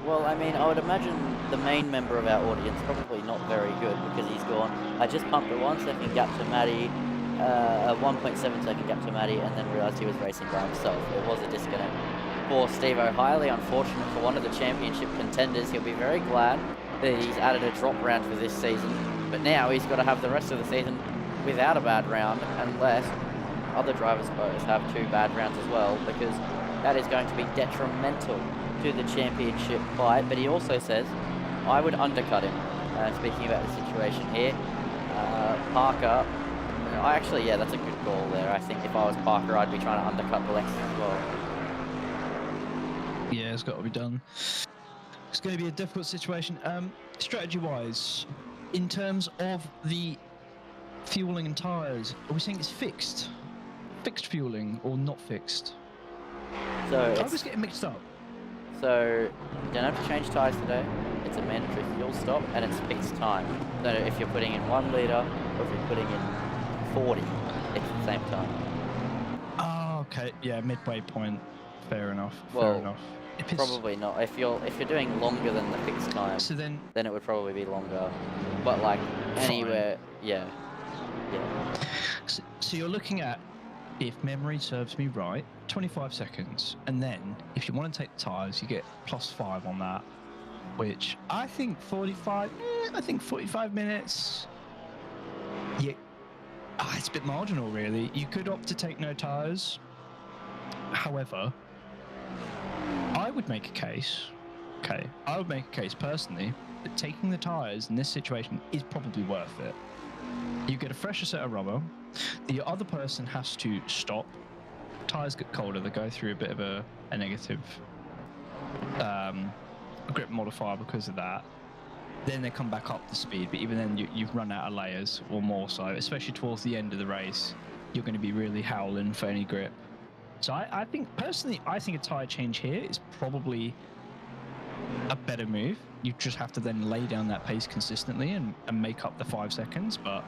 Well, I mean, I would imagine the main member of our audience probably not very good because he's gone, I just pumped a 1 second gap to Matty, a 1.7 second gap to Matty, and then realised he was racing by himself. It was a disconnect for Steve-O. Highly unfortunate for one of the championship contenders. He'll be very glad that he's added a drop round for this season, but now he's got to have the rest of the season without a bad round, unless other drivers both have 2 bad rounds as well, because that is going to be detrimental to the championship fight. But he also says, I would undercut him. Speaking about the situation here, Parker, yeah, that's a good call there. I think if I was Parker, I'd be trying to undercut the Lexus as well. Yeah, it's got to be done. It's going to be a difficult situation. Strategy-wise, in terms of the fueling and tyres, are we saying it's fixed? Fixed fueling or not fixed? So I always get it mixed up. So you don't have to change tyres today. It's a mandatory fuel stop and it's fixed time. So if you're putting in 1 litre or if you're putting in 40, it's the same time. Oh, okay. Yeah, midway point. Fair enough. Well, fair enough. Probably not. If you're doing longer than the fixed time, so then it would probably be longer. But like anywhere, yeah. So you're looking at, if memory serves me right, 25 seconds, and then if you want to take the tyres, you get +5 on that, which I think 45. I think 45 minutes. Yeah, it's a bit marginal, really. You could opt to take no tyres. However, I would make a case. Okay, I would make a case personally that taking the tyres in this situation is probably worth it. You get a fresher set of rubber. The other person has to stop. Tyres get colder. They go through a bit of a negative grip modifier because of that. Then they come back up to speed. But even then, you've run out of layers or more so, especially towards the end of the race. You're going to be really howling for any grip. So I think, personally, I think a tyre change here is probably a better move. You just have to then lay down that pace consistently and make up the 5 seconds. But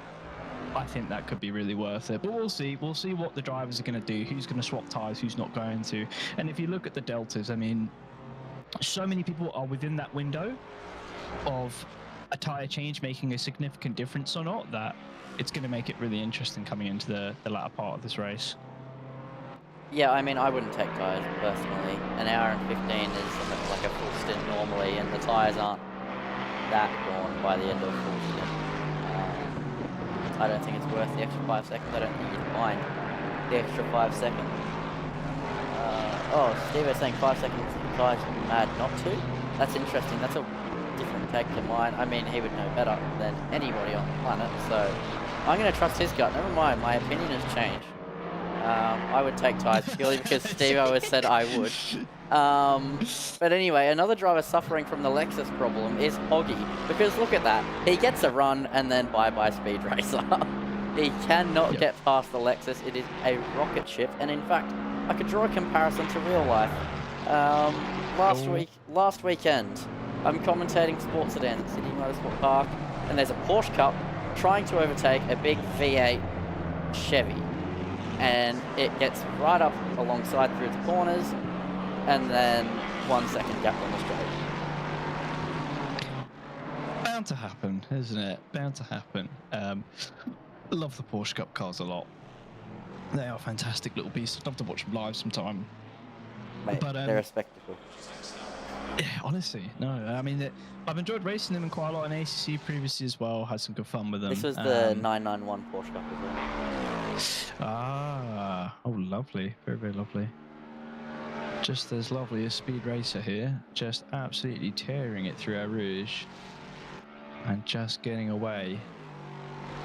I think that could be really worth it. But we'll see. We'll see what the drivers are going to do, who's going to swap tyres, who's not going to. And if you look at the deltas, I mean, so many people are within that window of a tyre change making a significant difference or not, that it's going to make it really interesting coming into the latter part of this race. Yeah, I mean, I wouldn't take tyres personally. An hour and 15 is like a full stint normally, and the tyres aren't that gone by the end of a full stint. I don't think it's worth the extra 5 seconds. I don't think you'd mind the extra 5 seconds. Steve is saying 5 seconds tyres would be mad not to. That's interesting. That's a different take to mine. I mean, he would know better than anybody on the planet, so I'm going to trust his gut. Never mind, my opinion has changed. I would take tyres purely because Steve-O has said I would. But anyway, another driver suffering from the Lexus problem is Hoggy. Because look at that. He gets a run and then bye-bye Speed Racer. He cannot get past the Lexus. It is a rocket ship. And in fact, I could draw a comparison to real life. Last weekend, I'm commentating sports sedans at City Motorsport Park. And there's a Porsche Cup trying to overtake a big V8 Chevy. And it gets right up alongside through the corners, and then 1 second gap on the straight. Bound to happen, isn't it? Bound to happen. Love the Porsche Cup cars a lot. They are fantastic little beasts. I'd love to watch them live sometime. Mate, but they're a spectacle. Yeah, honestly, no. I mean, I've enjoyed racing them in quite a lot in ACC previously as well. Had some good fun with them. This was the 991 Porsche Cup as well. Oh, lovely. Very, very lovely. Just as lovely as Speed Racer here. Just absolutely tearing it through our Rouge. And just getting away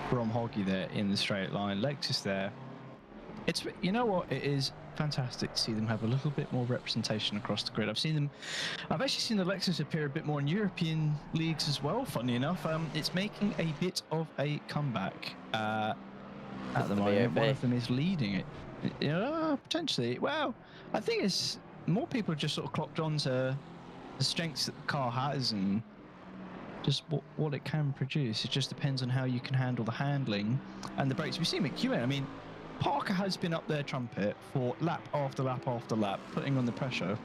from Hoggy there in the straight line. Lexus there It's, you know what, it is fantastic to see them have a little bit more representation across the grid. I've actually seen the Lexus appear a bit more in European leagues as well, funny enough. It's making a bit of a comeback at the moment. One of them is leading it. Potentially. Well, I think it's more people have just sort of clocked on to the strengths that the car has and just what it can produce. It just depends on how you can handle the handling and the brakes. We see McEwen, I mean, Parker has been up their trumpet for lap after lap after lap, putting on the pressure,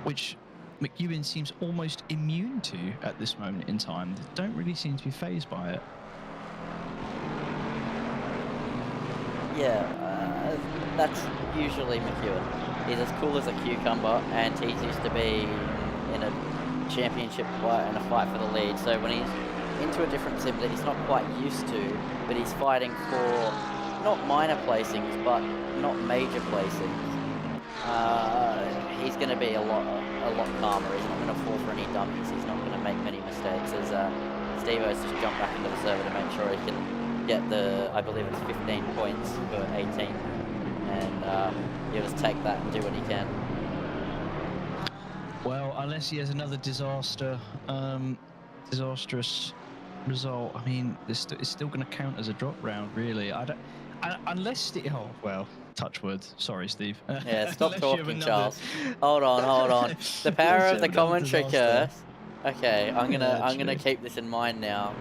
which McEwen seems almost immune to at this moment in time. They don't really seem to be phased by it. Yeah, that's usually McEwen. He's as cool as a cucumber, and he's used to be in a championship fight and a fight for the lead. So when he's into a different sim that he's not quite used to, but he's fighting for not minor placings, but not major placings, he's going to be a lot calmer. He's not going to fall for any dummies. He's not going to make many mistakes. As Steve-O's just jumped back into the server to make sure he can get I believe it's 15 points for 18, and he'll just take that and do what he can. Well, unless he has another disastrous result, I mean, it's still going to count as a drop round, really. Unless oh well, touch wood. Sorry, Steve. Yeah, stop talking, Charles. Hold on. The power of the commentary curse. Okay, I'm gonna keep this in mind now.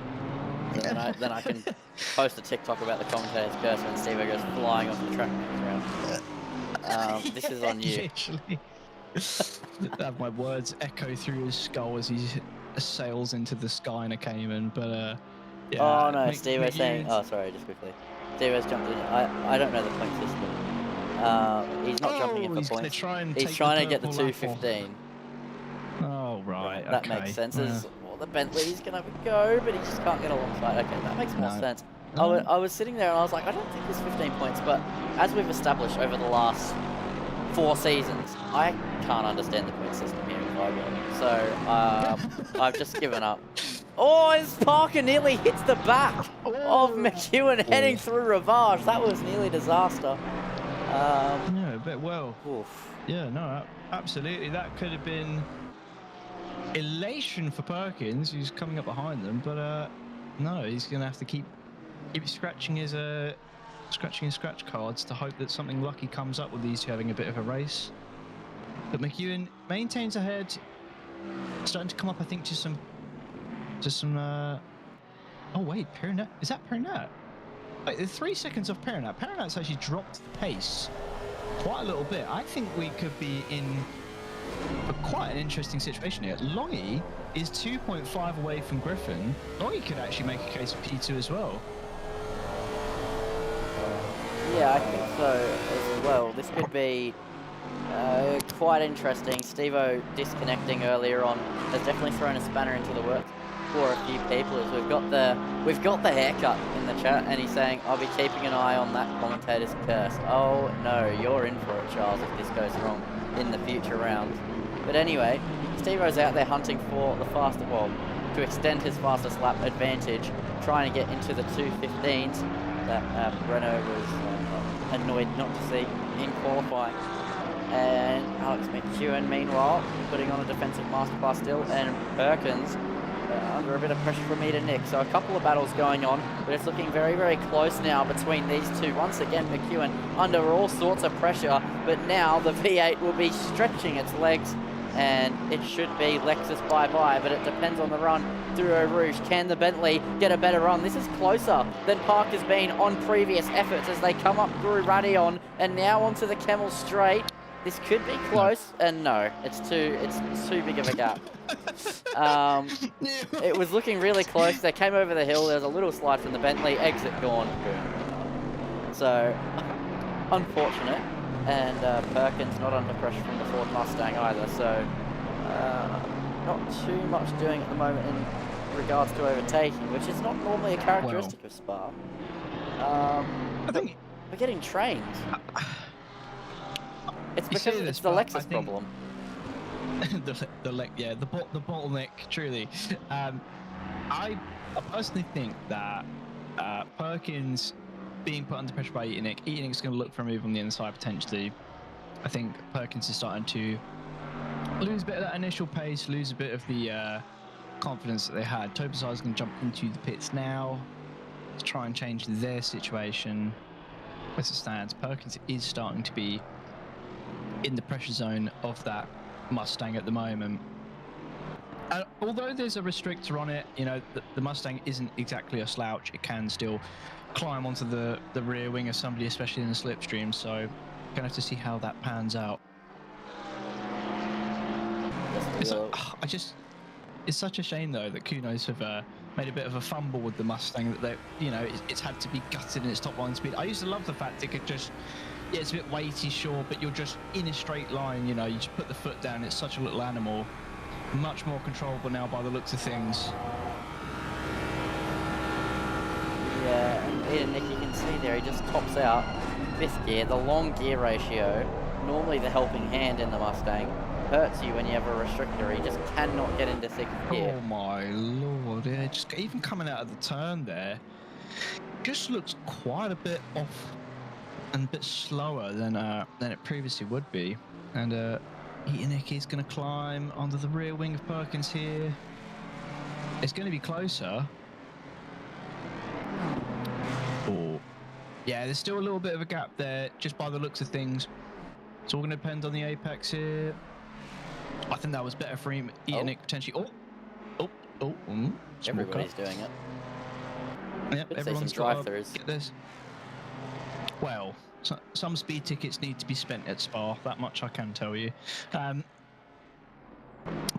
Then I can post a TikTok about the commentator's curse when Steve goes flying off the track next round. This is on you. Literally. Have my words echo through his skull as he sails into the sky in a Cayman, but yeah. Oh no, Steve was saying. Oh, sorry, just quickly. Steve has jumped in. I don't know the point system. He's not jumping in for points. He's trying to get the 215. Oh right, that makes sense. Well, the Bentley's gonna go, but he just can't get alongside. Okay, that makes more sense. I was sitting there and I was like, I don't think there's 15 points, but as we've established over the last 4 seasons, I can't understand the point system here in Fargone. So I've just given up. Oh, his Parker nearly hits the back of McEwen heading through Ravage. That was nearly disaster. Yeah, a bit well. Oof. Yeah, no, absolutely. That could have been elation for Perkins, who's coming up behind them, but no, he's going to have to keep scratching his scratch cards to hope that something lucky comes up with these two having a bit of a race. But McEwen maintains ahead, starting to come up, I think, to some. Oh wait, Perinat. Is that Perinat? Wait, there's 3 seconds off Perinat. Perinat's actually dropped the pace quite a little bit. I think we could be in for quite an interesting situation here. Longy is 2.5 away from Griffin. Longy could actually make a case for P2 as well. Yeah, I think so as well. This could be quite interesting. Steve-O disconnecting earlier on has definitely thrown a spanner into the works for a few people. As we've got the haircut in the chat, and he's saying, I'll be keeping an eye on that commentator's curse. Oh no, you're in for it, Charles, if this goes wrong in the future rounds. But anyway, Steve-O's out there hunting for the faster, well, to extend his fastest lap advantage, trying to get into the 215s that Renault was annoyed not to see in qualifying. And Alex McEwen, meanwhile, putting on a defensive masterclass still, and Perkins under a bit of pressure from me to Nick. So a couple of battles going on, but it's looking very, very close now between these two. Once again, McEwen under all sorts of pressure, but now the V8 will be stretching its legs, and it should be Lexus bye-bye, but it depends on the run through Eau Rouge. Can the Bentley get a better run? This is closer than Park has been on previous efforts as they come up through Radion and now onto the Camel Straight. This could be close, and no, it's too big of a gap. It was looking really close. They came over the hill. There was a little slide from the Bentley. Exit gone. So, unfortunate. And Perkins not under pressure from the Ford Mustang either. So, not too much doing at the moment in regards to overtaking, which is not normally a characteristic of Spa. I think we're getting trained. It's because it's the Lexus problem. the bottleneck, truly. I personally think that Perkins being put under pressure by Eatnik. Eatnik's going to look for a move on the inside potentially. I think Perkins is starting to lose a bit of that initial pace, lose a bit of the confidence that they had. Tobazar's going to jump into the pits now to try and change their situation. As it stands, Perkins is starting to be in the pressure zone of that Mustang at the moment. Although there's a restrictor on it, you know, the Mustang isn't exactly a slouch. It can still climb onto the rear wing of somebody, especially in the slipstream. So, gonna have to see how that pans out. It's such a shame though that Kunos have made a bit of a fumble with the Mustang, that it's had to be gutted in its top line speed. I used to love the fact it could just, yeah, it's a bit weighty, sure, but you're just in a straight line. You know, you just put the foot down. It's such a little animal. Much more controllable now by the looks of things. Yeah, and Nick, you can see there, he just tops out 5th gear. The long gear ratio, normally the helping hand in the Mustang, hurts you when you have a restrictor. He just cannot get into 6th gear. Oh my lord, yeah, just even coming out of the turn there, just looks quite a bit off and a bit slower than it previously would be. And Eatnik is going to climb onto the rear wing of Perkins here. It's going to be closer. Oh, yeah, there's still a little bit of a gap there, just by the looks of things. It's all going to depend on the apex here. I think that was better for Eatnik potentially. Everybody's doing it. Yep, everyone's got to get this. Well, some speed tickets need to be spent at Spa, that much I can tell you.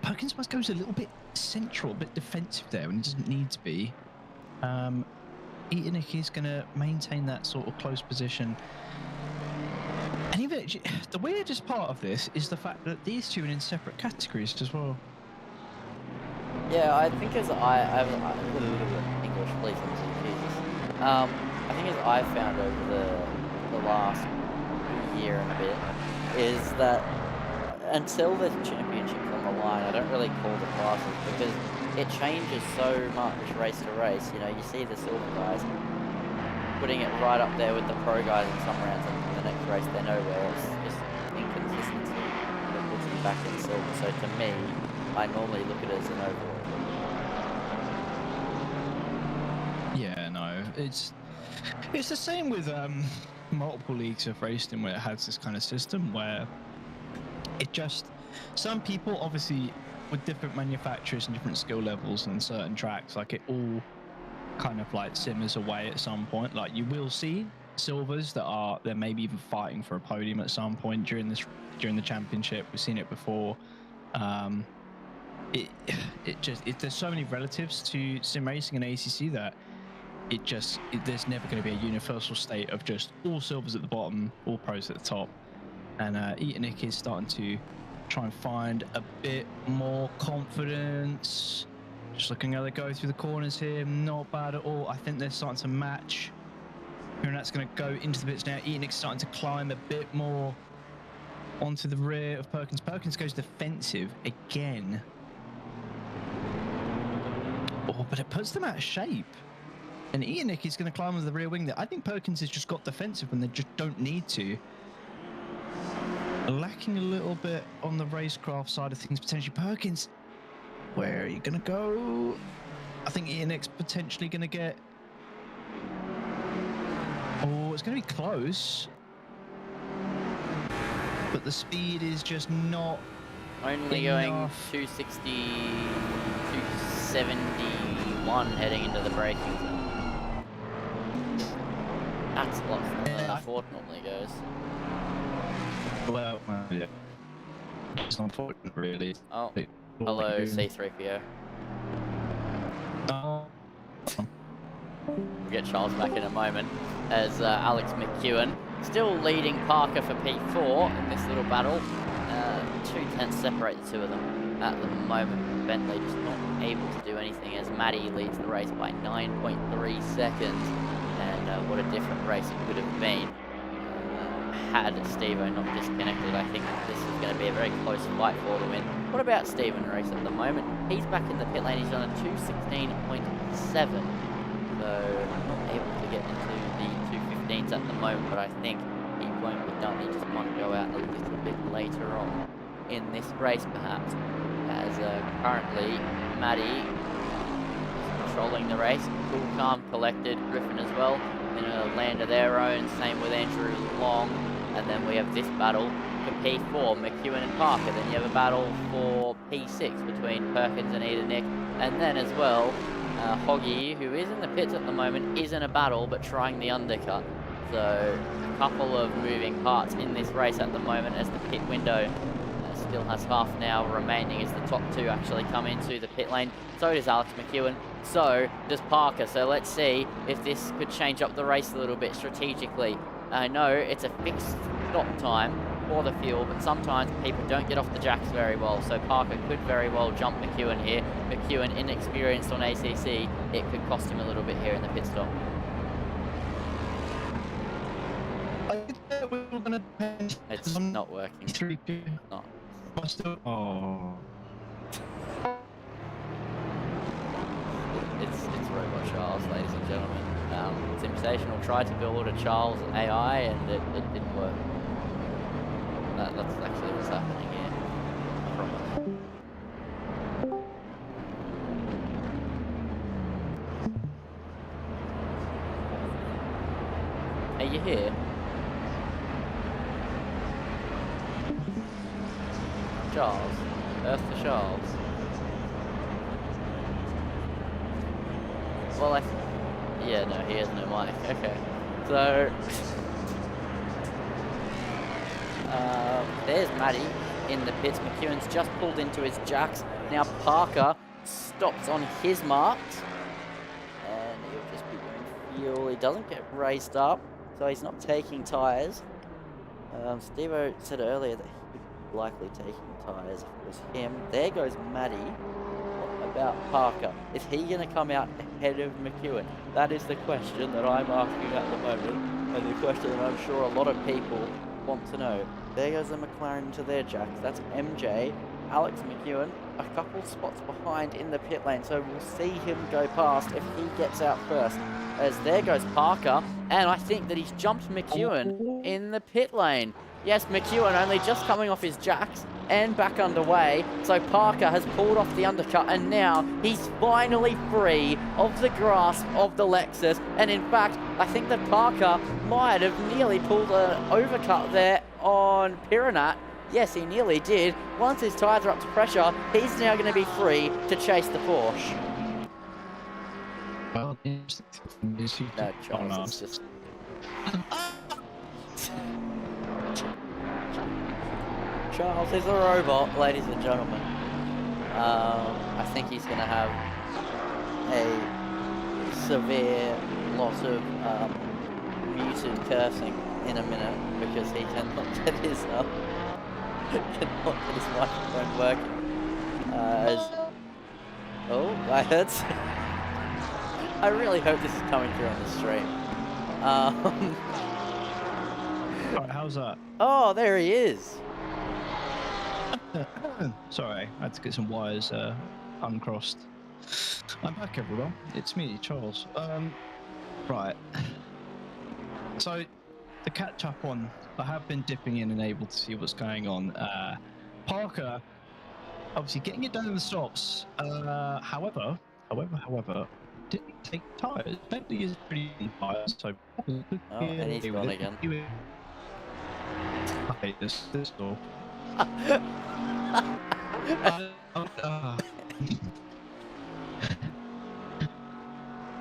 Perkins must go a little bit central, a bit defensive there, and it doesn't need to be. Eatnik is going to maintain that sort of close position. And even the weirdest part of this is the fact that these two are in separate categories as well. Yeah, I think as English, please, Jesus. I think as I found over the last year and a bit is that until the championship's on the line, I don't really call the classes because it changes so much race to race. You know, you see the silver guys putting it right up there with the pro guys in some rounds, and in the next race they're nowhere. It's just inconsistency that puts them back in silver. So to me, I normally look at it as an overall. Yeah, no, it's the same with multiple leagues of racing where it has this kind of system where it just, some people obviously with different manufacturers and different skill levels and certain tracks, like it all kind of like simmers away at some point. Like you will see silvers they're maybe even fighting for a podium at some point during the championship. We've seen it before. There's so many relatives to sim racing and ACC that there's never going to be a universal state of just all silvers at the bottom, all pros at the top. And Eatnik is starting to try and find a bit more confidence. Just looking how they go through the corners here, not bad at all. I think they're starting to match. And that's going to go into the bits now. Eatnik's starting to climb a bit more onto the rear of Perkins. Perkins goes defensive again. Oh, but it puts them out of shape. And Eatnik is going to climb onto the rear wing there. I think Perkins has just got defensive when they just don't need to. Lacking a little bit on the racecraft side of things, potentially. Perkins, where are you going to go? I think Eatnik's potentially going to get... Oh, it's going to be close. But the speed is just not only enough. Going 260, 271 heading into the braking zone. That's a lot than unfortunately goes. Well, yeah. It's unfortunate, really. Oh, hello, C3PO. Oh. We'll get Charles back in a moment as Alex McEwen still leading Parker for P4 in this little battle. 2 tenths separate the two of them at the moment. Bentley just not able to do anything as Maddie leads the race by 9.3 seconds. And what a different race it could have been had Steve-O not disconnected. I think this is going to be a very close fight for the win. What about Steven race at the moment? He's back in the pit lane. He's on a 216.7. So not able to get into the 15th at the moment, but I think he won't be done. He just might go out a little bit later on in this race, perhaps. As currently, Maddie is controlling the race. Cool, calm, collected. Griffin as well in a land of their own. Same with Andrew Long. And then we have this battle for P4, McEwen and Parker. Then you have a battle for P6 between Perkins and Eda Nick. And then as well, Hoggy, who is in the pits at the moment, is in a battle but trying the undercut. So a couple of moving parts in this race at the moment as the pit window still has half an hour remaining as the top two actually come into the pit lane. So does Alex McEwen. So does Parker. So let's see if this could change up the race a little bit strategically. I know it's a fixed stop time for the fuel, but sometimes people don't get off the jacks very well. So Parker could very well jump McEwen here. McEwen inexperienced on ACC. It could cost him a little bit here in the pit stop. It's not working. Not. Oh. It's Robot Charles, ladies and gentlemen. Sensational tried to build a Charles AI and it didn't work. That's actually what's happening here. I promise. Are you here? Charles? Earth to Charles? Well, yeah, no, he has no mic. Okay. So, there's Matty in the pits. McEwen's just pulled into his jacks. Now Parker stops on his marks. And he'll just be doing fuel. He doesn't get raised up, so he's not taking tyres. Steve-O said earlier that he would be likely taking tyres if it was him. There goes Matty. What about Parker? Is he going to come out ahead of McEwen? That is the question that I'm asking at the moment, and the question that I'm sure a lot of people want to know. There goes the McLaren to their jacks. That's MJ, Alex McEwen, a couple spots behind in the pit lane, so we'll see him go past if he gets out first. As there goes Parker, and I think that he's jumped McEwen in the pit lane. Yes, McEwen only just coming off his jacks and back underway, so Parker has pulled off the undercut, and now he's finally free of the grasp of the Lexus. And in fact, I think that Parker might have nearly pulled an overcut there on Piranat. Yes, he nearly did. Once his tyres are up to pressure, he's now going to be free to chase the Porsche. Well, No, Charles, it's just... Charles is a robot, ladies and gentlemen. I think he's going to have a severe loss of muted cursing in a minute because he cannot get his microphone working. Oh, I heard. I really hope this is coming through on the stream. Alright, how's that? Oh, there he is. Sorry, I had to get some wires uncrossed. I'm back, everyone. It's me, Charles. Right. So, to catch up on, I have been dipping in and able to see what's going on. Parker, obviously getting it down in the stops. However, didn't take tyres. Bentley is pretty in tyres, so. Oh, and he's gone again. I hate this door.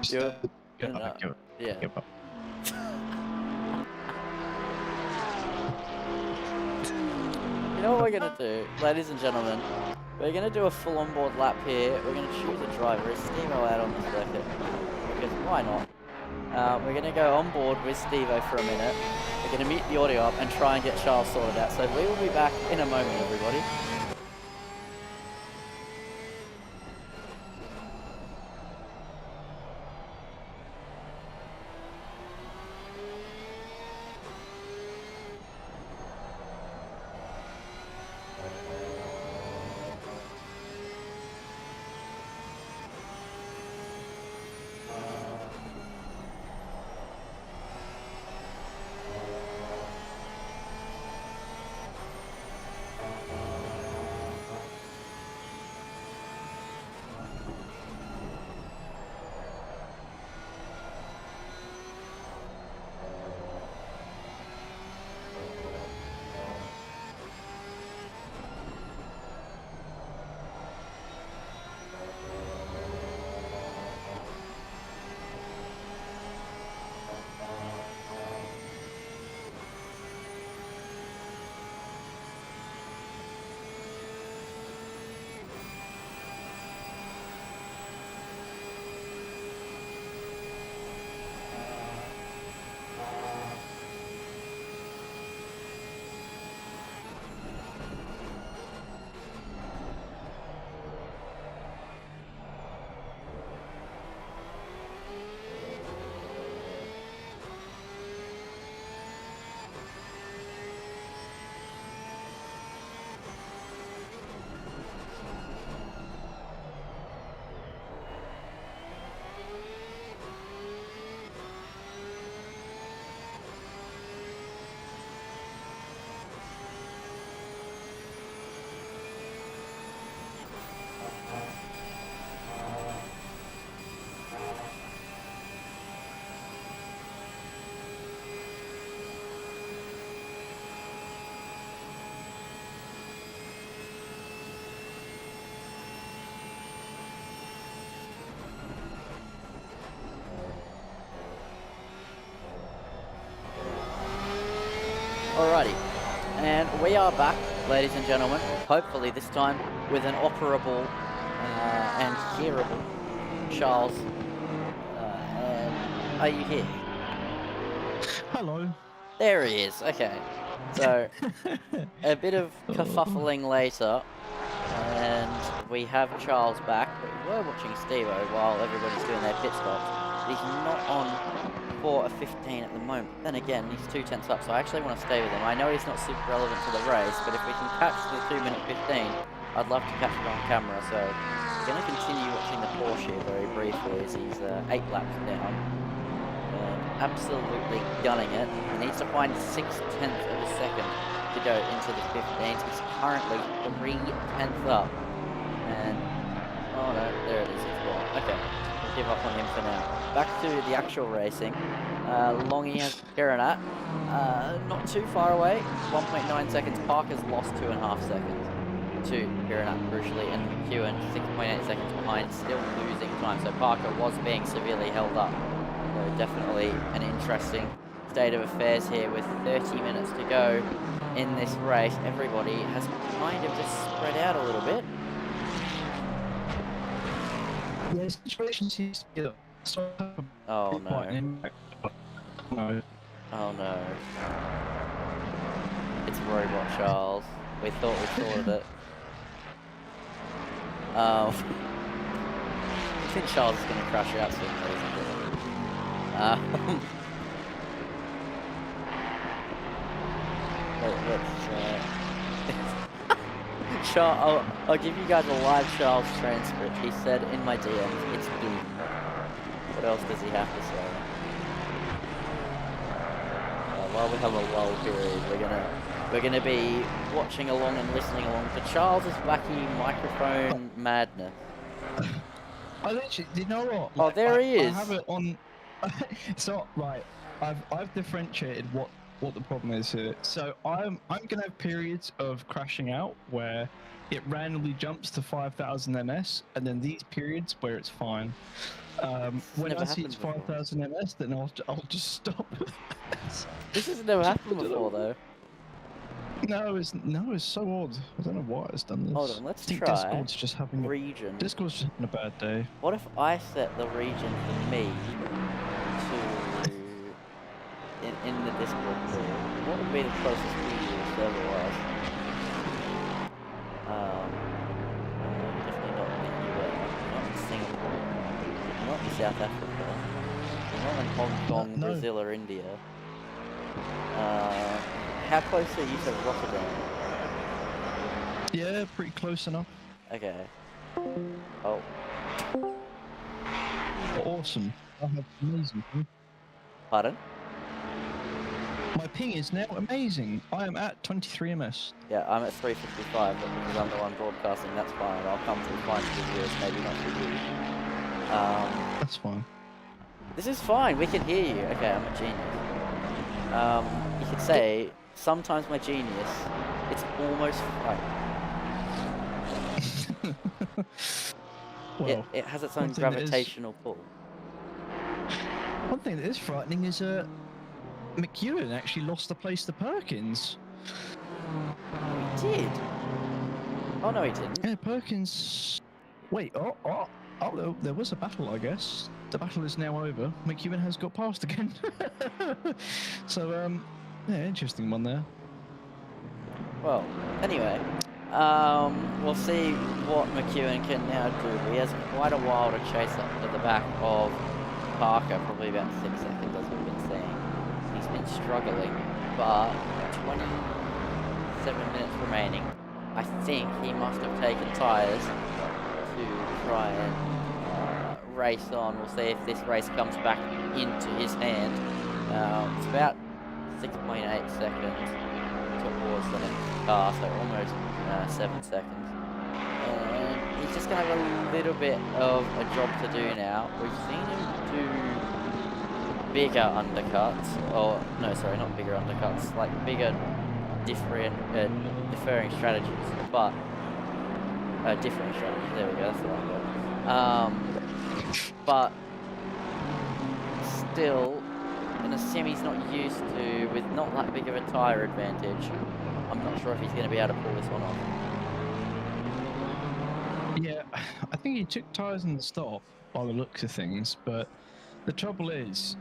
Give up. You know what we're gonna do, ladies and gentlemen? We're gonna do a full onboard lap here. We're gonna choose a driver. Is Steve-O out on the circuit? Because why not? We're gonna go on board with Steve-O for a minute. We're gonna mute the audio up and try and get Charles sorted out. So we will be back in a moment, everybody. Alrighty, and we are back, ladies and gentlemen. Hopefully this time with an operable and hearable Charles. And are you here? Hello. There he is. Okay, so a bit of kerfuffling later, and we have Charles back. We were watching Steve-O while everybody's doing their pit stops. He's not on for a 15 at the moment. Then again, he's 2 tenths up, so I actually want to stay with him. I know he's not super relevant to the race, but if we can catch the 2-minute 15, I'd love to catch it on camera. So I'm going to continue watching the Porsche very briefly as he's 8 laps down. Absolutely gunning it. He needs to find 6 tenths of a second to go into the 15s. He's currently 3 tenths up. And, oh no, there it is. It's gone. Okay, we'll give up on him for now. Back to the actual racing. Longy has Kiranat. Not too far away. 1.9 seconds. Parker's lost 2.5 seconds to Kiranat crucially. And McEwen 6.8 seconds behind, still losing time. So Parker was being severely held up. So definitely an interesting state of affairs here with 30 minutes to go in this race. Everybody has kind of just spread out a little bit. Yeah, the situation seems to be Oh no. No. Oh no. It's Robot Charles. We thought we sorted it. I think Charles is going to crash out soon, ladies and gentlemen. I'll give you guys a live Charles transcript. He said in my DMs, it's blue. What else does he have to say? While we have a lull period, we're gonna be watching along and listening along to Charles's wacky microphone madness. I literally, you know what? Oh, there he is. I have it on. So right, I've differentiated what the problem is here. So I'm gonna have periods of crashing out where it randomly jumps to 5,000 ms, and then these periods where it's fine. When I see it's 5,000 ms, then I'll just stop. This has never happened before, though. No, it's so odd. I don't know why it's done this. Hold on, let's I think try Discord's just having region. Discord's just having a bad day. What if I set the region for me to in the Discord pool? What would be the closest region server-wise? Definitely not in the US, not in Singapore, not in South Africa, not in Hong Kong, No. Brazil, or India. How close are you to Rotterdam? Yeah, pretty close enough. Okay. Oh. Awesome. I have amazing ping. Pardon? My ping is now amazing. I am at 23 ms. Yeah, I'm at 355, but because I'm the one broadcasting, that's fine. I'll come through fine for the viewers, maybe not for you. That's fine. This is fine, we can hear you. Okay, I'm a genius. You could say, sometimes my genius, it's almost frightening. Well, it has its own gravitational pull. One thing that is frightening is McEwen actually lost the place to Perkins. He did? Oh no, he didn't. Yeah, Perkins. Wait, there was a battle, I guess. The battle is now over. McEwen has got past again. So, yeah, interesting one there. Well, anyway, we'll see what McEwen can now do. He has quite a while to chase up to the back of Parker, probably about 6 seconds as we've been seeing. He's been struggling, but 27 minutes remaining. I think he must have taken tyres to try and race on. We'll see if this race comes back into his hand. It's about 6.8 seconds towards the next car, so almost 7 seconds. And he's just going to have a little bit of a job to do now. We've seen him do bigger undercuts, or no, sorry, not bigger undercuts, like bigger deferring strategies, but differing strategies. There we go. That's the right word. But still, in a sim he's not used to, with not that big of a tyre advantage. I'm not sure if he's going to be able to pull this one off. Yeah, I think he took tyres in the stop by the looks of things, but the trouble is,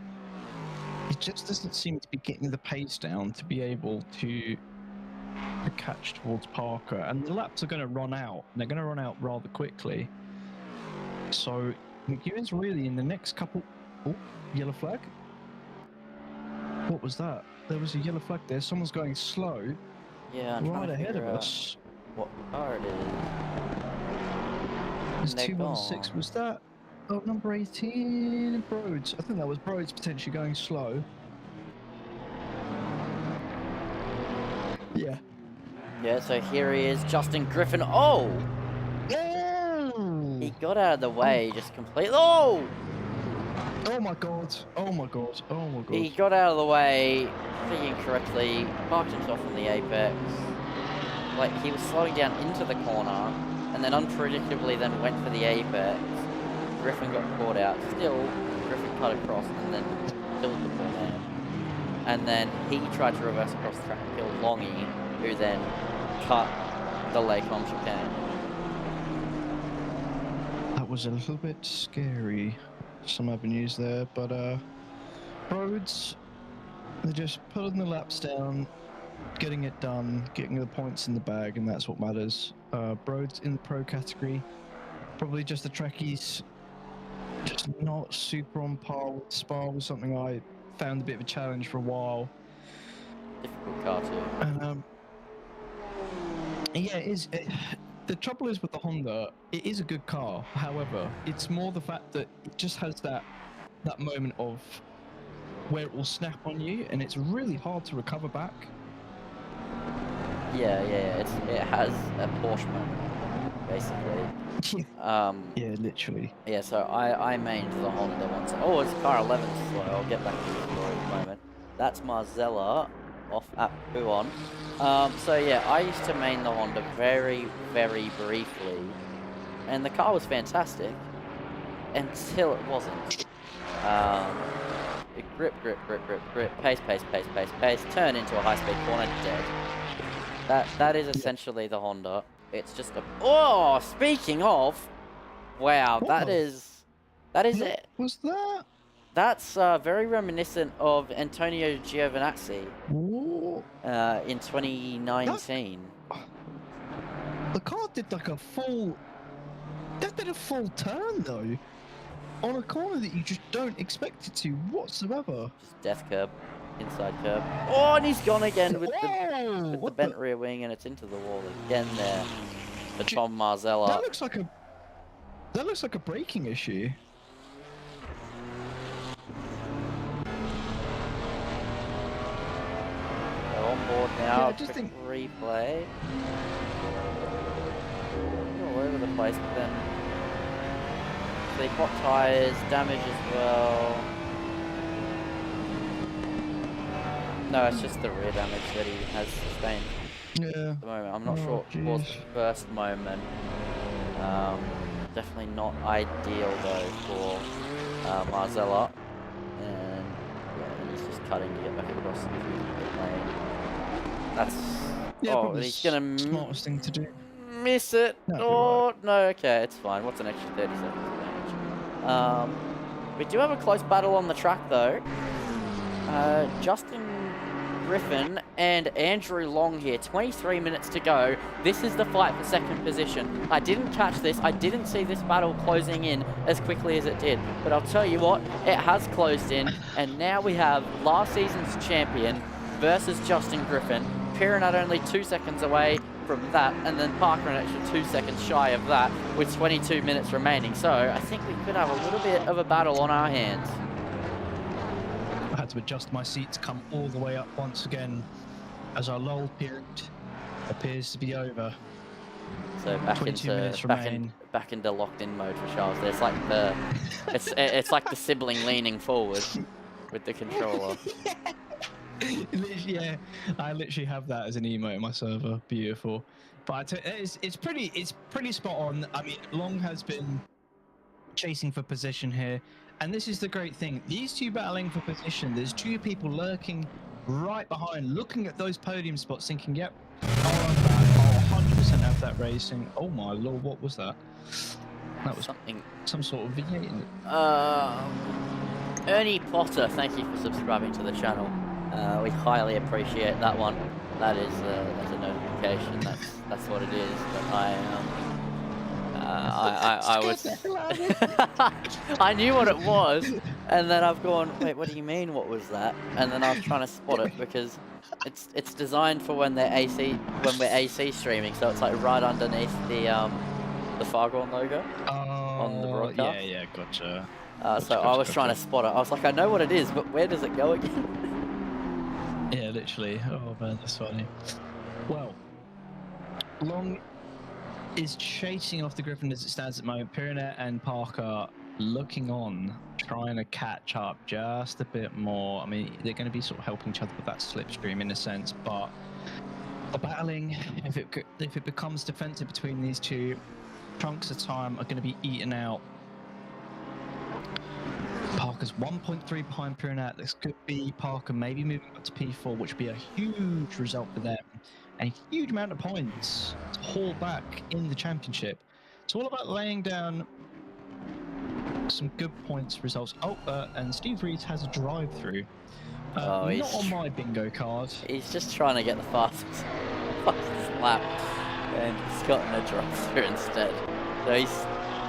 he just doesn't seem to be getting the pace down to be able to catch towards Parker, and the laps are going to run out. They're going to run out rather quickly. So McEwen's really in the next couple. Oh, yellow flag. What was that? There was a yellow flag there. Someone's going slow. Yeah, I'm trying right to ahead figure of out us. what car it is. There's They're 216. gone. Was that? Oh, number 18, Broads. I think that was Broads potentially going slow. Yeah. Yeah, so here he is, Justin Griffin. Oh! He got out of the way just completely. Oh! Oh my god. Oh my god. Oh my god. He got out of the way, thinking correctly, parked himself on the apex. Like, he was slowing down into the corner, and then unpredictably then went for the apex. Griffin got caught out. Still, Griffin cut across and then killed the poor man. And then he tried to reverse across the track and kill Longy, who then cut the Lake on chicane. That was a little bit scary, some avenues there, but Broads, they're just putting the laps down, getting it done, getting the points in the bag, and that's what matters. Broads in the pro category, probably just the trackies, just not super on par with Spa, was something I found a bit of a challenge for a while. Difficult car too. And yeah, it is. The trouble is with the Honda, it is a good car. However, it's more the fact that it just has that moment of where it will snap on you, and it's really hard to recover back. Yeah, it has a Porsche moment, basically. Yeah, literally. Yeah, so I mained the Honda once. Oh, it's car 11 slow. I'll get back to the story in a moment. That's Marzella off at Buon. So yeah, I used to main the Honda very, very briefly, and the car was fantastic until it wasn't. Grip, pace, turn into a high-speed corner, dead. That is essentially the Honda. It's just a... Oh, speaking of... Wow, that is it. Was that? That's very reminiscent of Antonio Giovinazzi in 2019. The car did like a full... That did a full turn, though. On a corner that you just don't expect it to whatsoever. Just death curb. Inside curb. Oh, and he's gone again with the bent rear wing, and it's into the wall again there for Tom Marzella. That looks like a braking issue. They're on board now. Yeah, I just think replay. All over the place, but then they pop tires, damage as well. No, it's just the rear damage that he has sustained. Yeah. At the moment, I'm not sure what was the first moment. Definitely not ideal though for Marzella. And yeah, he's just cutting to get back across the pit lane. That's he's gonna smartest thing to do. Miss it. No, Right. No, okay, it's fine. What's an extra 30 seconds advantage? We do have a close battle on the track though. Justin Griffin and Andrew Long here, 23 minutes to go. This is the fight for second position. I didn't catch this. I didn't see this battle closing in as quickly as it did. But I'll tell you what, it has closed in. And now we have last season's champion versus Justin Griffin. Piranat only 2 seconds away from that, and then Parker an extra 2 seconds shy of that with 22 minutes remaining. So I think we could have a little bit of a battle on our hands. I had to adjust my seat to come all the way up once again as our lull period appears to be over. So back into locked in mode for Charles. There's like the it's like the sibling leaning forward with the controller. Yeah, I literally have that as an emote in my server. Beautiful, but it's pretty spot on. I mean, Long has been chasing for position here, and this is the great thing. These two battling for position. There's two people lurking right behind, looking at those podium spots, thinking, "Yep, I'll run that. I'll 100% have that racing." Oh my lord, what was that? That was Something. some sort of V8 in it. Ernie Potter, thank you for subscribing to the channel. We highly appreciate that one. That is that's a notification. That's what it is. But I was. I knew what it was, and then I've gone, wait, what do you mean? What was that? And then I was trying to spot it because it's designed for when we're AC streaming, so it's like right underneath the Fargone logo on the broadcast. Yeah, gotcha. So I was trying to spot it. I was like, I know what it is, but where does it go again? Yeah, literally. Oh man, that's funny. Well, Long is chasing off the Griffin as it stands at the moment. Pyrenet and Parker looking on, trying to catch up just a bit more. I mean, they're going to be sort of helping each other with that slipstream in a sense, but the battling, if it becomes defensive between these two, chunks of time are going to be eaten out. Parker's 1.3 behind Pyrenet. This could be Parker maybe moving up to P4, which would be a huge result for them and a huge amount of points to haul back in the championship. It's all about laying down some good points results. And Steve Reed has a drive-through. Not on my bingo card. He's just trying to get the fastest lap, and he's gotten a drive-through instead. So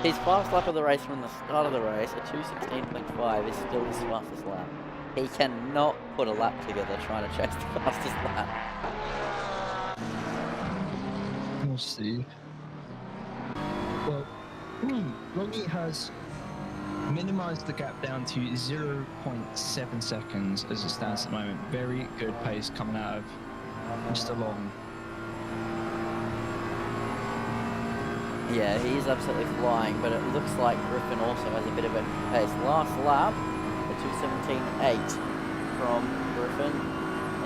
his fast lap of the race from the start of the race, a 2:16.5, is still his fastest lap. He cannot put a lap together trying to chase the fastest lap. We'll see. Well, Longy has minimized the gap down to 0.7 seconds as it stands at the moment. Very good pace coming out of Mr. Long. Yeah, he's absolutely flying, but it looks like Griffin also has a bit of a pace. Last lap, a 2:17.8 from Griffin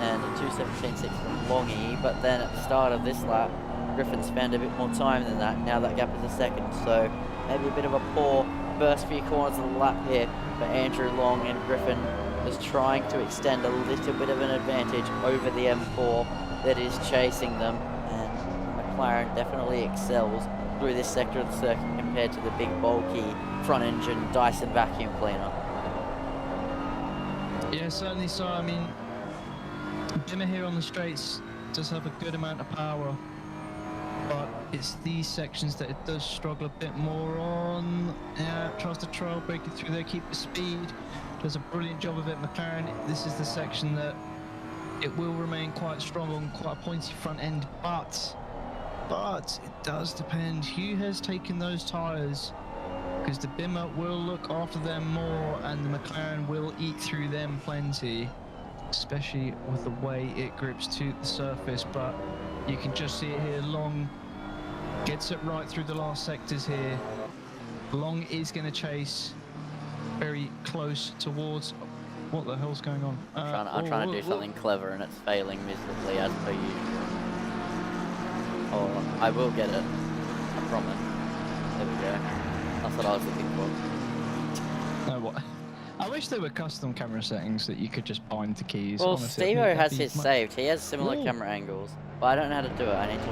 and a 2:17.6 from Longy, but then at the start of this lap, Griffin spent a bit more time than that. Now that gap is a second, so maybe a bit of a poor first few corners of the lap here for Andrew Long, and Griffin is trying to extend a little bit of an advantage over the M4 that is chasing them, and McLaren definitely excels through this sector of the circuit compared to the big bulky front engine Dyson vacuum cleaner. Yeah, certainly so. I mean, Bimmer here on the straights does have a good amount of power, but it's these sections that it does struggle a bit more on. Yeah, tries to trail break it through there, keep the speed, does a brilliant job of it. McLaren, this is the section that it will remain quite strong on, quite a pointy front end, but it does depend who has taken those tyres, because the Bimmer will look after them more and the McLaren will eat through them plenty, especially with the way it grips to the surface. But you can just see it here. Long gets it right through the last sectors here. Long is going to chase very close towards... What the hell's going on? I'm trying to do something clever and it's failing miserably as per usual. Oh, I will get it. I promise. There we go. That's what I was looking for. No, what? I wish there were custom camera settings that you could just bind to keys. Well, honestly. Steve-O has his saved. He has similar camera angles, but I don't know how to do it. I need to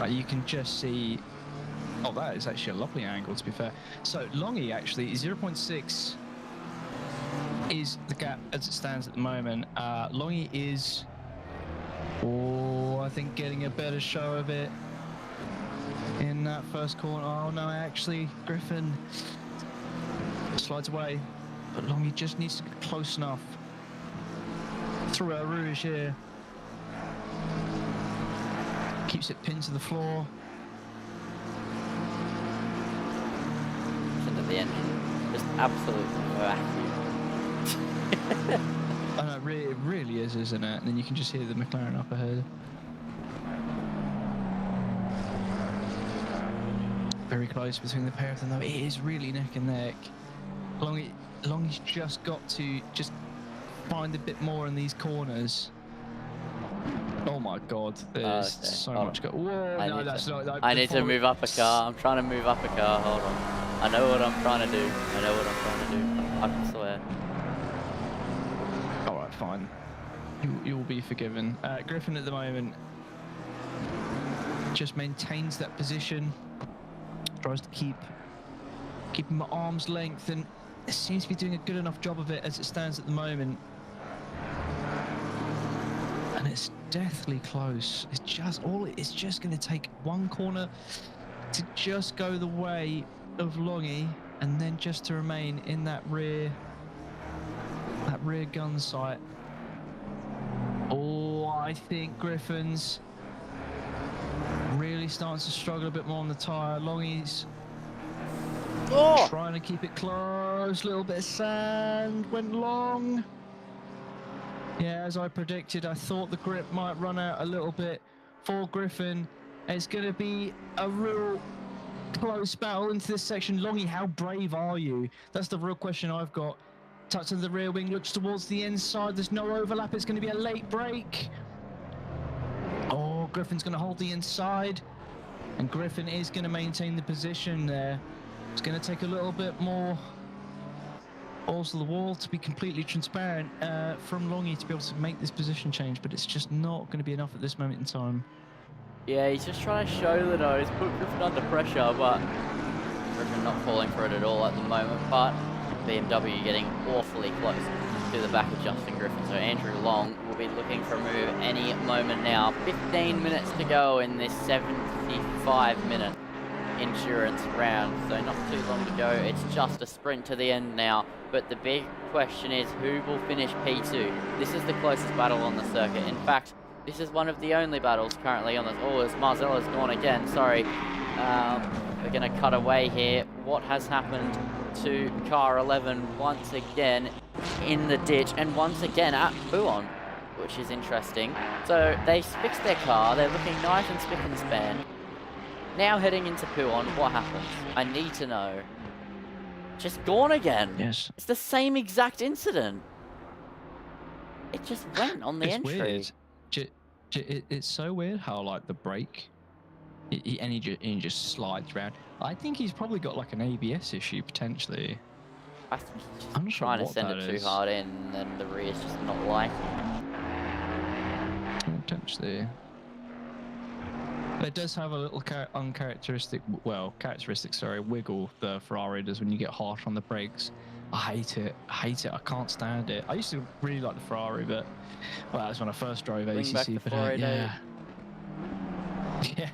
ask. You can just see... Oh, that is actually a lovely angle, to be fair. So, Longy, actually, 0.6 is the gap as it stands at the moment. Longy is... Oh, I think getting a better show of it in that first corner. Oh no, actually, Griffin slides away, but Longy just needs to get close enough. Through a rouge here. Keeps it pinned to the floor. Listen to the engine. Just absolute vacuum. I know, it really is, isn't it? And then you can just hear the McLaren up ahead. Very close between the pair of them, though. It is really neck and neck. Longy's just got to find a bit more in these corners. Oh my God, there's so much. Whoa, no, that's not. Like, I need to move up a car. I'm trying to move up a car. Hold on. I know what I'm trying to do. I can swear. fine. You will be forgiven. Griffin at the moment just maintains that position, tries to keep him at arm's length, and seems to be doing a good enough job of it as it stands at the moment. And it's deathly close. It's just going to take one corner to just go the way of Longy, and then just to remain in that rear gun sight. Oh, I think Griffin's really starting to struggle a bit more on the tyre. Longy's trying to keep it close. Little bit of sand went long. Yeah, as I predicted, I thought the grip might run out a little bit for Griffin. It's going to be a real close battle into this section. Longy, how brave are you? That's the real question I've got. Touch of the rear wing, looks towards the inside. There's no overlap. It's going to be a late break. Oh, Griffin's going to hold the inside. And Griffin is going to maintain the position there. It's going to take a little bit more balls to the wall, to be completely transparent, from Longy to be able to make this position change, but it's just not going to be enough at this moment in time. Yeah, he's just trying to show the nose, put Griffin under pressure, but Griffin not falling for it at all at the moment, but BMW getting awfully close to the back of Justin Griffin. So Andrew Long will be looking for a move any moment now. 15 minutes to go in this 75-minute endurance round, so not too long to go. It's just a sprint to the end now, but the big question is who will finish P2. This is the closest battle on the circuit. In fact, this is one of the only battles currently on this. Oh, Marzella's gone again, sorry. We're going to cut away here. What has happened to car 11 once again in the ditch, and once again at Buon, which is interesting. So they fixed their car, they're looking nice and spick and span. Now heading into Puon, what happens? I need to know. Just gone again. Yes. It's the same exact incident. It just went on the It's entry. weird. It's so weird how, like, the brake, he just slides around. I think he's probably got, like, an ABS issue, potentially. I think he's just I'm not sure trying to what send that it too is. hard in, and then the rear's just not liking it. Potentially. But it does have a little characteristic wiggle, the Ferrari does when you get harsh on the brakes. I hate it. I can't stand it. I used to really like the Ferrari, but well, that's when I first drove ACC. But yeah. Yeah.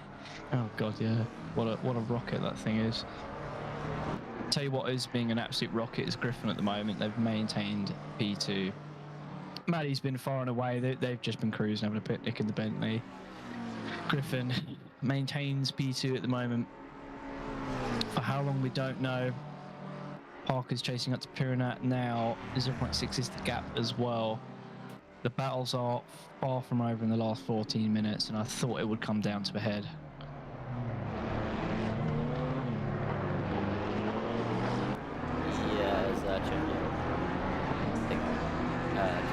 Oh god, yeah. What a rocket that thing is. Tell you what is being an absolute rocket is Griffin at the moment. They've maintained P2. Maddie's been far and away. They've just been cruising, having a picnic in the Bentley. Griffin maintains P2 at the moment. For how long, we don't know. Parker's chasing up to Piranat now. 0.6 is the gap as well. The battles are far from over in the last 14 minutes, and I thought it would come down to a head. Yeah, it's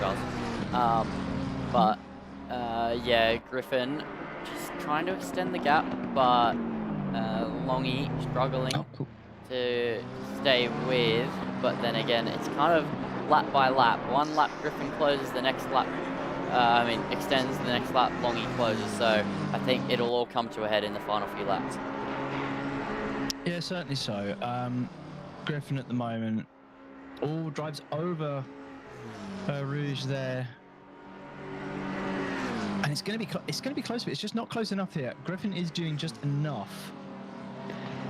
Charles. But yeah, Griffin just trying to extend the gap, but Longy struggling to stay with. But then again, it's kind of lap by lap. One lap Griffin closes, the next lap, extends, the next lap Longy closes. So I think it'll all come to a head in the final few laps. Yeah, certainly so. Griffin at the moment, drives over Rouge there, and it's going to be close, but it's just not close enough here. Griffin is doing just enough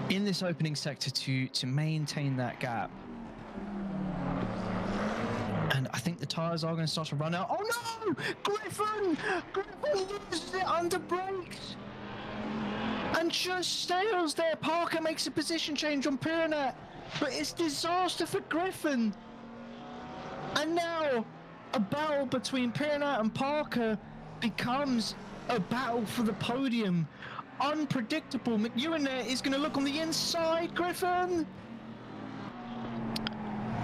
in this opening sector to maintain that gap, and I think the tyres are going to start to run out. Oh no! Griffin loses it under brakes and just stays there. Parker makes a position change on Piranat, but it's disaster for Griffin. And now a battle between Piranat and Parker becomes a battle for the podium. Unpredictable. McEwen there is going to look on the inside. Griffin.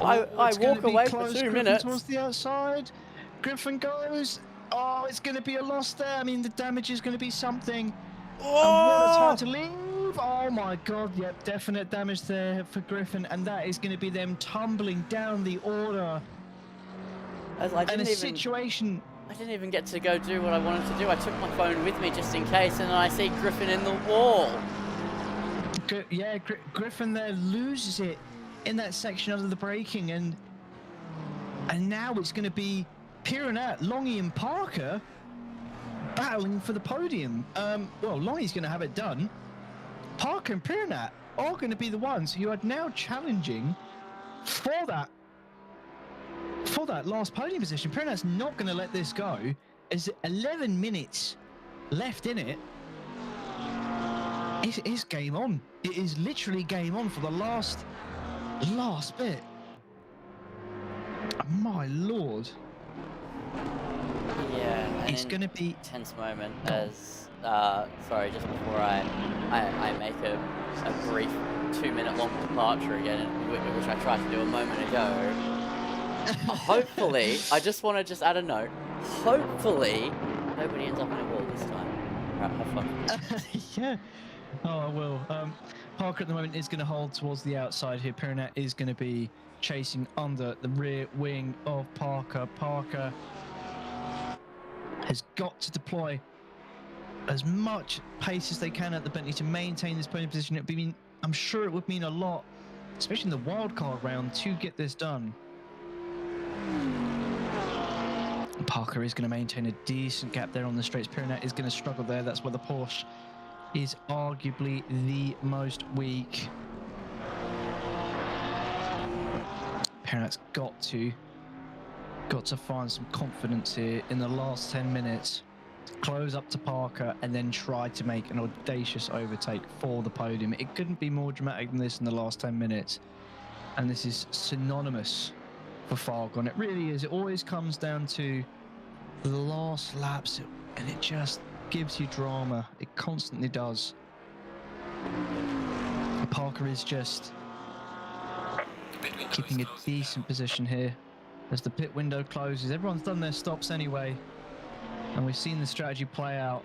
I walk away for 2 Griffin minutes. towards the outside. Griffin goes. Oh, it's going to be a loss there. I mean, the damage is going to be something. And what a time to leave. Oh my god, yep, definite damage there for Griffin, and that is going to be them tumbling down the order. As I And didn't a even. situation. I didn't even get to go do what I wanted to do. I took my phone with me just in case, and then I see Griffin in the wall. Yeah, Griffin there loses it in that section under the braking, and now it's going to be Piranha, Longy, and Parker battling for the podium. Well, Longy's going to have it done. Parker and Piranha are going to be the ones who are now challenging for that last podium position. Piranha's not going to let this go. There's 11 minutes left in it. It's game on. It is literally game on for the last bit. My lord. Yeah, It's going to be tense moment as sorry, just before I make a brief 2-minute long departure again, which I tried to do a moment ago. Hopefully, I just want to add a note. Hopefully, nobody ends up in a wall this time. Right, have fun. yeah. Oh, I will. Parker at the moment is going to hold towards the outside here. Piranha is going to be chasing under the rear wing of Parker. Parker has got to deploy as much pace as they can at the Bentley to maintain this podium position. I'm sure it would mean a lot, especially in the wildcard round, to get this done. Parker is going to maintain a decent gap there on the straights. Piranha is going to struggle there. That's where the Porsche is arguably the most weak. Piranha's got to find some confidence here in the last 10 minutes. Close up to Parker and then try to make an audacious overtake for the podium. It couldn't be more dramatic than this in the last 10 minutes. And this is synonymous for Fargone. It really is. It always comes down to the last laps, and it just gives you drama. It constantly does. Parker is just keeping a decent position here as the pit window closes. Everyone's done their stops anyway, and we've seen the strategy play out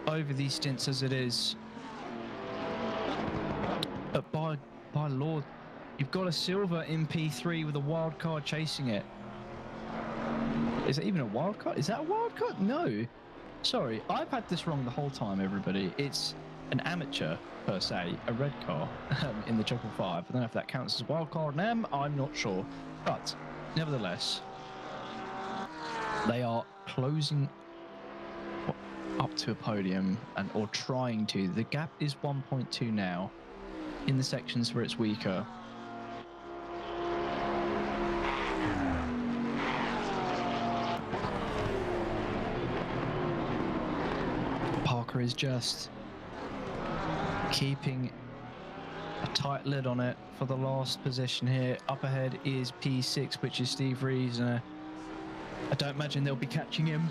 over these stints as it is. But by Lord, you've got a silver in P3 with a wild card chasing it. Is it even a wild card? Is that a wild card? No. Sorry, I've had this wrong the whole time, everybody. It's an amateur, per se, a red car in the 555. I don't know if that counts as a wild card now. I'm not sure. But, nevertheless, they are closing up to a podium, or trying to. The gap is 1.2 now in the sections where it's weaker. Parker is just keeping a tight lid on it for the last position here. Up ahead is P6, which is Steve Rees. I don't imagine they'll be catching him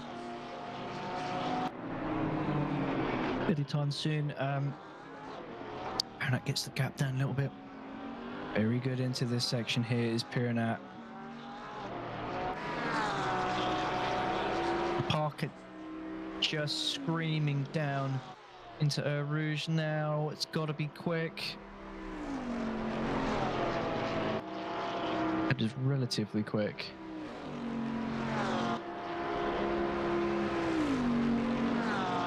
anytime soon. And that gets the gap down a little bit. Very good into this section here is Piranha. Parker just screaming down into Eau Rouge now. It's got to be quick. It is relatively quick.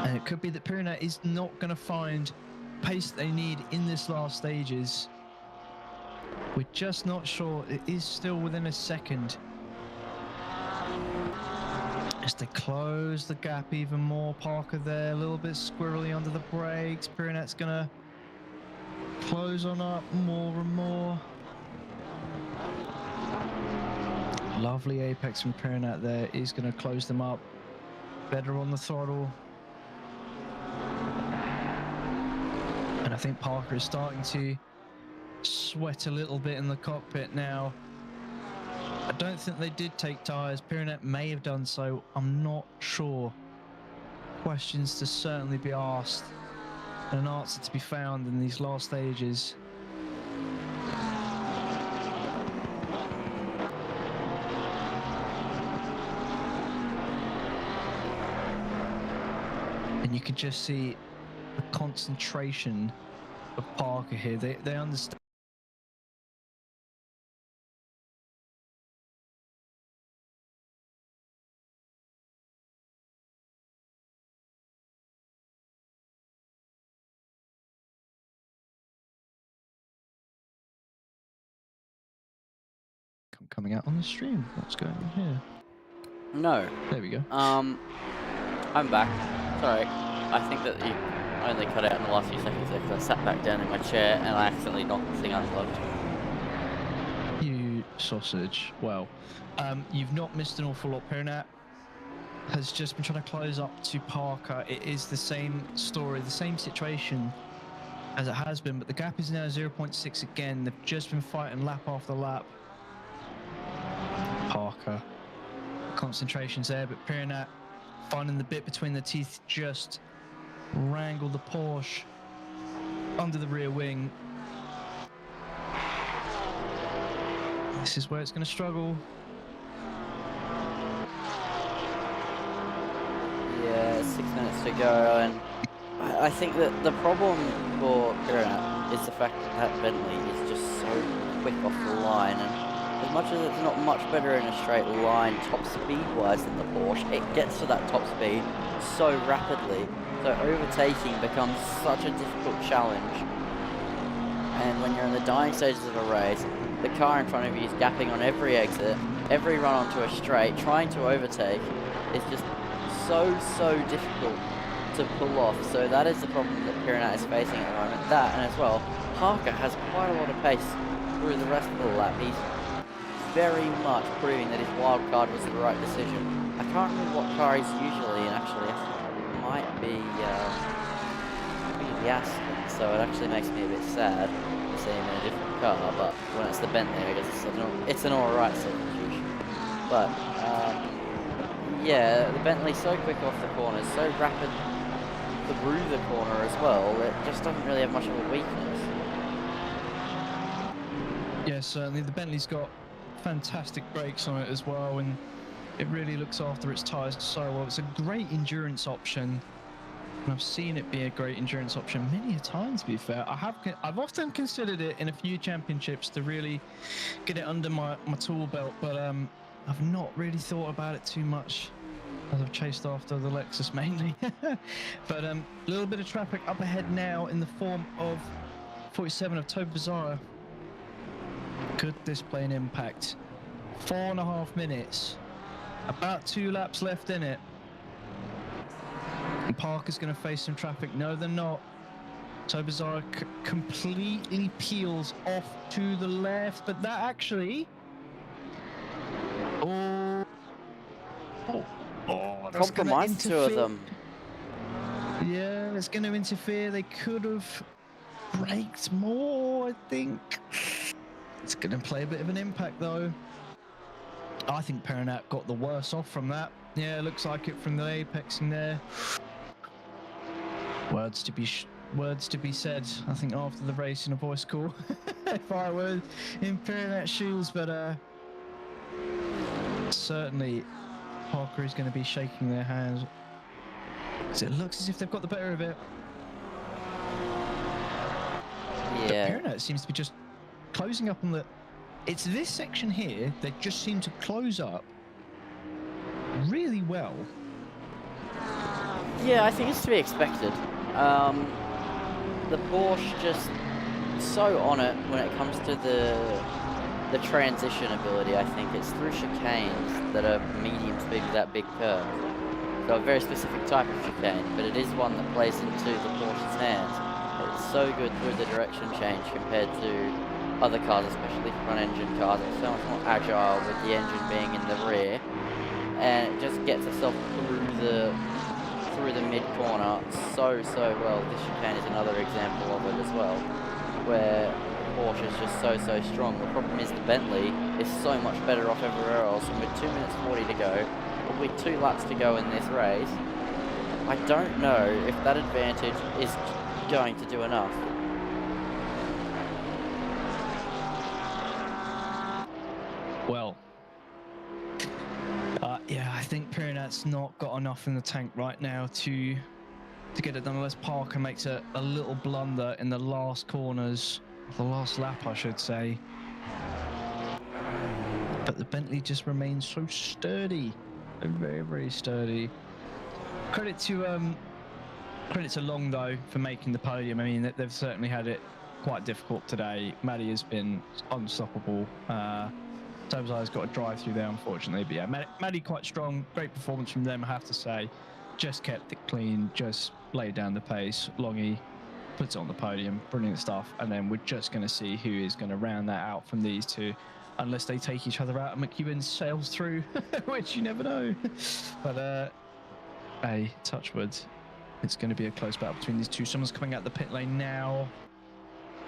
And it could be that Piranha is not going to find pace they need in this last stages. We're just not sure. It is still within a second. As they close the gap even more. Parker there, a little bit squirrely under the brakes. Piranha's going to close on up more and more. Lovely apex from Piranha there is going to close them up. Better on the throttle. And I think Parker is starting to sweat a little bit in the cockpit now. I don't think they did take tyres. Piranha may have done so. I'm not sure. Questions to certainly be asked and an answer to be found in these last stages. And you can just see the concentration of Parker here. They understand. coming out on the stream. What's going on here? No. There we go. I'm back. Sorry. I think that you only cut out in the last few seconds there because I sat back down in my chair and I accidentally knocked the thing unplugged. You sausage. Well, you've not missed an awful lot. Piranat has just been trying to close up to Parker. It is the same story, the same situation as it has been, but the gap is now 0.6 again. They've just been fighting lap after lap. Parker. Concentration's there, but Piranat finding the bit between the teeth, just wrangle the Porsche under the rear wing. This is where it's going to struggle. Yeah, 6 minutes to go, and I think that the problem for Piranat is the fact that Bentley is just so quick off the line, and as much as it's not much better in a straight line top speed wise than the Porsche, it gets to that top speed so rapidly, so overtaking becomes such a difficult challenge. And when you're in the dying stages of a race, the car in front of you is gapping on every exit, every run onto a straight, trying to overtake is just so difficult to pull off. So that is the problem that Piranat is facing at the moment. That, and as well, Parker has quite a lot of pace through the rest of the lap. He's very much proving that his wild card was the right decision. I can't remember what car he's usually in, actually. It might be the Aston, so it actually makes me a bit sad to see him in a different car, but when it's the Bentley, I guess it's an alright substitution. But, yeah, the Bentley's so quick off the corners, so rapid through the corner as well, it just doesn't really have much of a weakness. Yeah, certainly. The Bentley's got fantastic brakes on it as well, and it really looks after its tyres so well. It's a great endurance option, and I've seen it be a great endurance option many a time, to be fair. I've often considered it in a few championships to really get it under my tool belt, but I've not really thought about it too much as I've chased after the Lexus mainly. But a little bit of traffic up ahead now in the form of 47 of Toby Bizarre. Could this play an impact? 4.5 minutes. About 2 laps left in it. And Parker's going to face some traffic. No, they're not. Toby Bizarre completely peels off to the left, but that actually... that's Compromise two of them. Yeah, it's going to interfere. They could have braked more, I think. It's going to play a bit of an impact, though. I think Piranat got the worse off from that. Yeah, looks like it from the apex in there. Words to be said, I think, after the race in a voice call. If I were in Piranat's shoes, but certainly Parker is going to be shaking their hands. Because it looks as if they've got the better of it. Yeah. But Piranat seems to be just closing up on the... It's this section here that just seem to close up really well. Yeah, I think it's to be expected. The Porsche just so on it when it comes to the transition ability. I think it's through chicanes that are medium speed with that big curve. So a very specific type of chicane, but it is one that plays into the Porsche's hands. It's so good through the direction change compared to other cars, especially front engine cars. It's so much more agile with the engine being in the rear, and it just gets itself through the mid corner so well. This chicane is another example of it as well, where Porsche is just so strong. The problem is the Bentley is so much better off everywhere else, and with 2 minutes 40 to go, probably 2 laps to go in this race, I don't know if that advantage is going to do enough. Well, yeah, I think Piranat's not got enough in the tank right now to get it done, unless Parker makes a little blunder in the last corners, the last lap, I should say. But the Bentley just remains so sturdy, very sturdy. Credit to Long though for making the podium. I mean, they've certainly had it quite difficult today. Maddie has been unstoppable. Tobzai's got a drive through there, unfortunately. But yeah, Maddie quite strong. Great performance from them, I have to say. Just kept it clean, just laid down the pace. Longy puts it on the podium, brilliant stuff. And then we're just going to see who is going to round that out from these two, unless they take each other out and McEwen sails through, which you never know. But hey, touch wood. It's going to be a close battle between these two. Someone's coming out the pit lane now.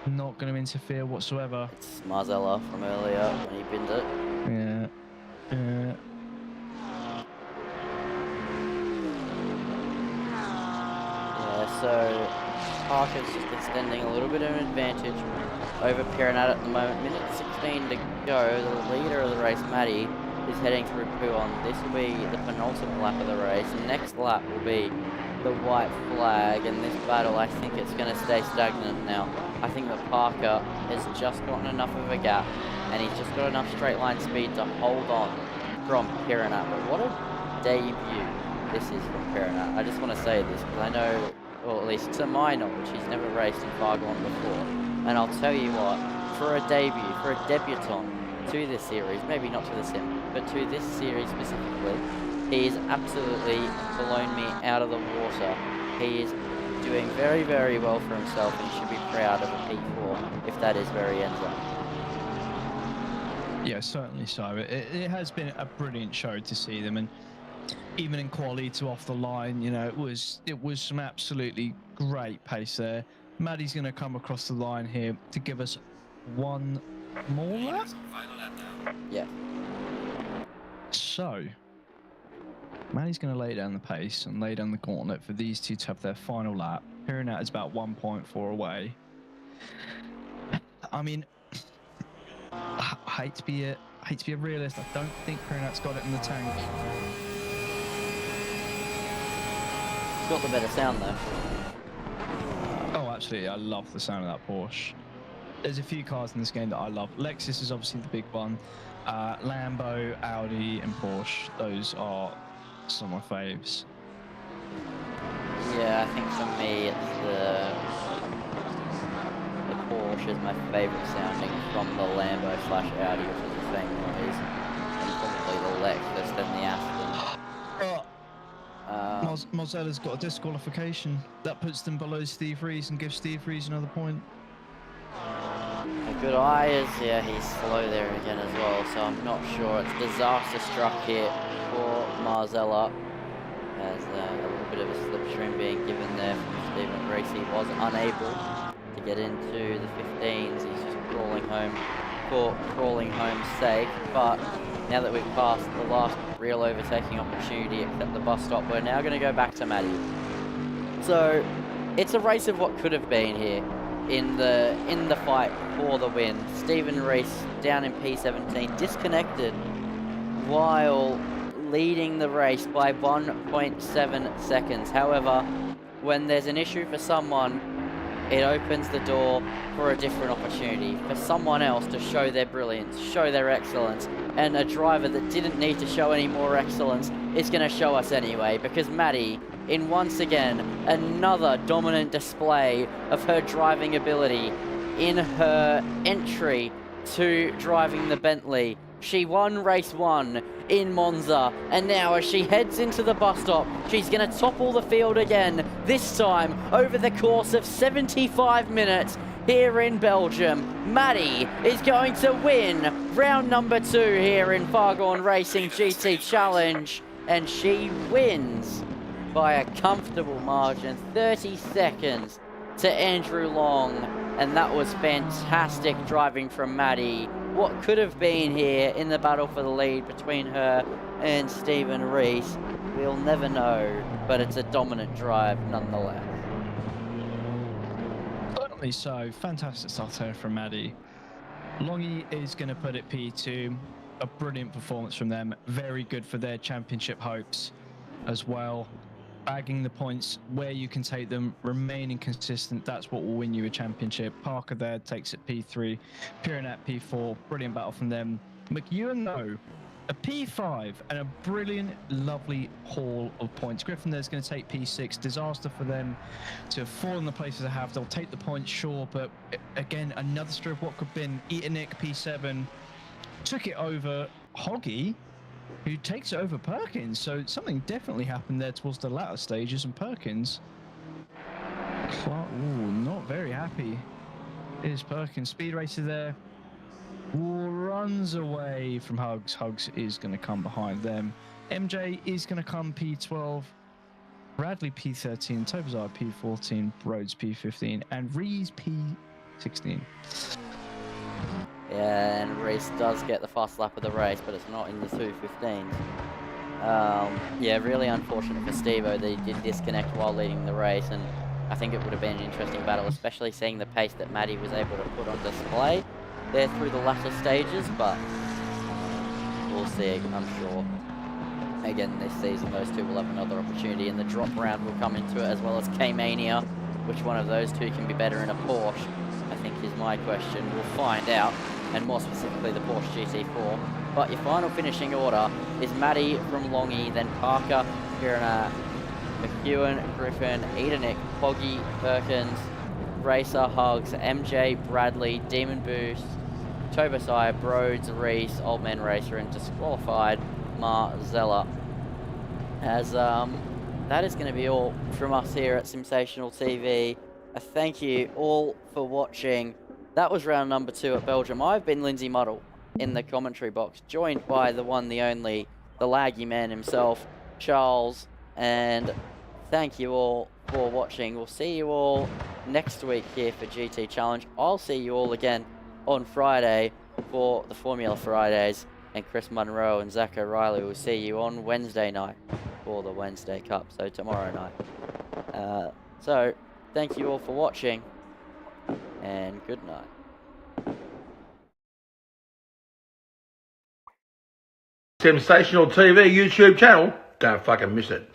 Not going to interfere whatsoever. It's Marzella from earlier when he binned it. Yeah. Yeah, so Parker's just extending a little bit of an advantage over Piranat at the moment. Minute 16 to go. The leader of the race, Maddie, is heading through Puon. This will be the penultimate lap of the race. Next lap will be the white flag, and this battle, I think it's going to stay stagnant now. I think that Parker has just gotten enough of a gap, and he's just got enough straight line speed to hold on from Piranat. But what a debut this is from Piranat. I just want to say this because I know, or at least to my knowledge, he's never raced in Fargone before. And I'll tell you what, for a debut, for a debutant to this series, maybe not to the sim, but to this series specifically, he's absolutely blown me out of the water. He is doing very, very well for himself, and he should be proud of a P4 if that is where he ends up. Yeah, certainly so. It has been a brilliant show to see them, and even in quali to off the line, you know, it was some absolutely great pace there. Maddie's going to come across the line here to give us one more lap. Final lap now. Yeah. So, Maddie's going to lay down the pace and lay down the gauntlet for these two to have their final lap. Piranat is about 1.4 away. I mean, I hate to be a realist. I don't think Piranat's got it in the tank. Got the better sound though. Oh, absolutely. I love the sound of that Porsche. There's a few cars in this game that I love. Lexus is obviously the big one. Lambo, Audi, and Porsche. Those are some of my faves. Yeah, I think for me it's the Porsche is my favourite sounding from the Lambo / Audi, which is the same noise, and probably the Lexus than the Aston. Marzella's got a disqualification. That puts them below Steve Rees and gives Steve Rees another point. A good eye is, yeah, he's slow there again as well, so I'm not sure. It's disaster struck here for Marzella. As a little bit of a slipstream being given there from Stephen Rees. He was unable to get into the 15s. He's just crawling home for crawling home's sake. But now that we've passed the last real overtaking opportunity at the bus stop, we're now going to go back to Maddie. So it's a race of what could have been here in the fight for the win. Stephen Rees down in P17, disconnected while leading the race by 1.7 seconds. However, when there's an issue for someone, it opens the door for a different opportunity, for someone else to show their brilliance, show their excellence, and a driver that didn't need to show any more excellence is going to show us anyway, because Maddie, in once again, another dominant display of her driving ability in her entry to driving the Bentley. She won race 1 in Monza, and now as she heads into the bus stop, she's going to topple the field again, this time over the course of 75 minutes here in Belgium. Maddie is going to win round number 2 here in Fargone Racing GT Challenge, and she wins by a comfortable margin, 30 seconds to Andrew Long, and that was fantastic driving from Maddie. What could have been here in the battle for the lead between her and Stephen Rees, we'll never know, but it's a dominant drive nonetheless. Certainly so. Fantastic stuff there from Maddie. Longy is going to put it P2. A brilliant performance from them. Very good for their championship hopes as well. Bagging the points where you can take them, remaining consistent, that's what will win you a championship. Parker there takes it P3, Piranat P4, brilliant battle from them. McEwen though, a P5 and a brilliant, lovely haul of points. Griffin there's going to take P6, disaster for them to fall in the places they have. They'll take the points, sure, but again, another story of what could have been. Eaternick P7, took it over Hoggy, who takes it over Perkins. So something definitely happened there towards the latter stages, and Perkins, not very happy. Is Perkins. Speed Racer there. Runs away from Hugs. Hugs is going to come behind them. MJ is going to come P12. Bradley P13. Tobazar P14. Rhodes P15. And Rees P16. Yeah, and Reese does get the fast lap of the race, but it's not in the 2:15s. Yeah, really unfortunate for Stevo that he did disconnect while leading the race, and I think it would have been an interesting battle, especially seeing the pace that Matty was able to put on display there through the latter stages, but we'll see, I'm sure. Again, this season, those two will have another opportunity, and the drop round will come into it, as well as K-Mania. Which one of those two can be better in a Porsche, I think is my question. We'll find out, and more specifically the Porsche GT4. But your final finishing order is Matty from Longy, then Parker, Pirana, McEwen, Griffin, Edenick, Poggy, Perkins, Racer, Hugs, MJ, Bradley, Demon Boost, Tobasai, Broads, Reese, Old Man Racer, and disqualified Marzella. As that is going to be all from us here at Sensational TV. Thank you all for watching. That was round number 2 at Belgium. I've been Lindsay Muddle in the commentary box, joined by the one, the only, the laggy man himself, Charles. And thank you all for watching. We'll see you all next week here for GT Challenge. I'll see you all again on Friday for the Formula Fridays. And Chris Munro and Zach O'Reilly will see you on Wednesday night for the Wednesday Cup, so tomorrow night. So, thank you all for watching, and good night. Sensational TV YouTube channel. Don't fucking miss it.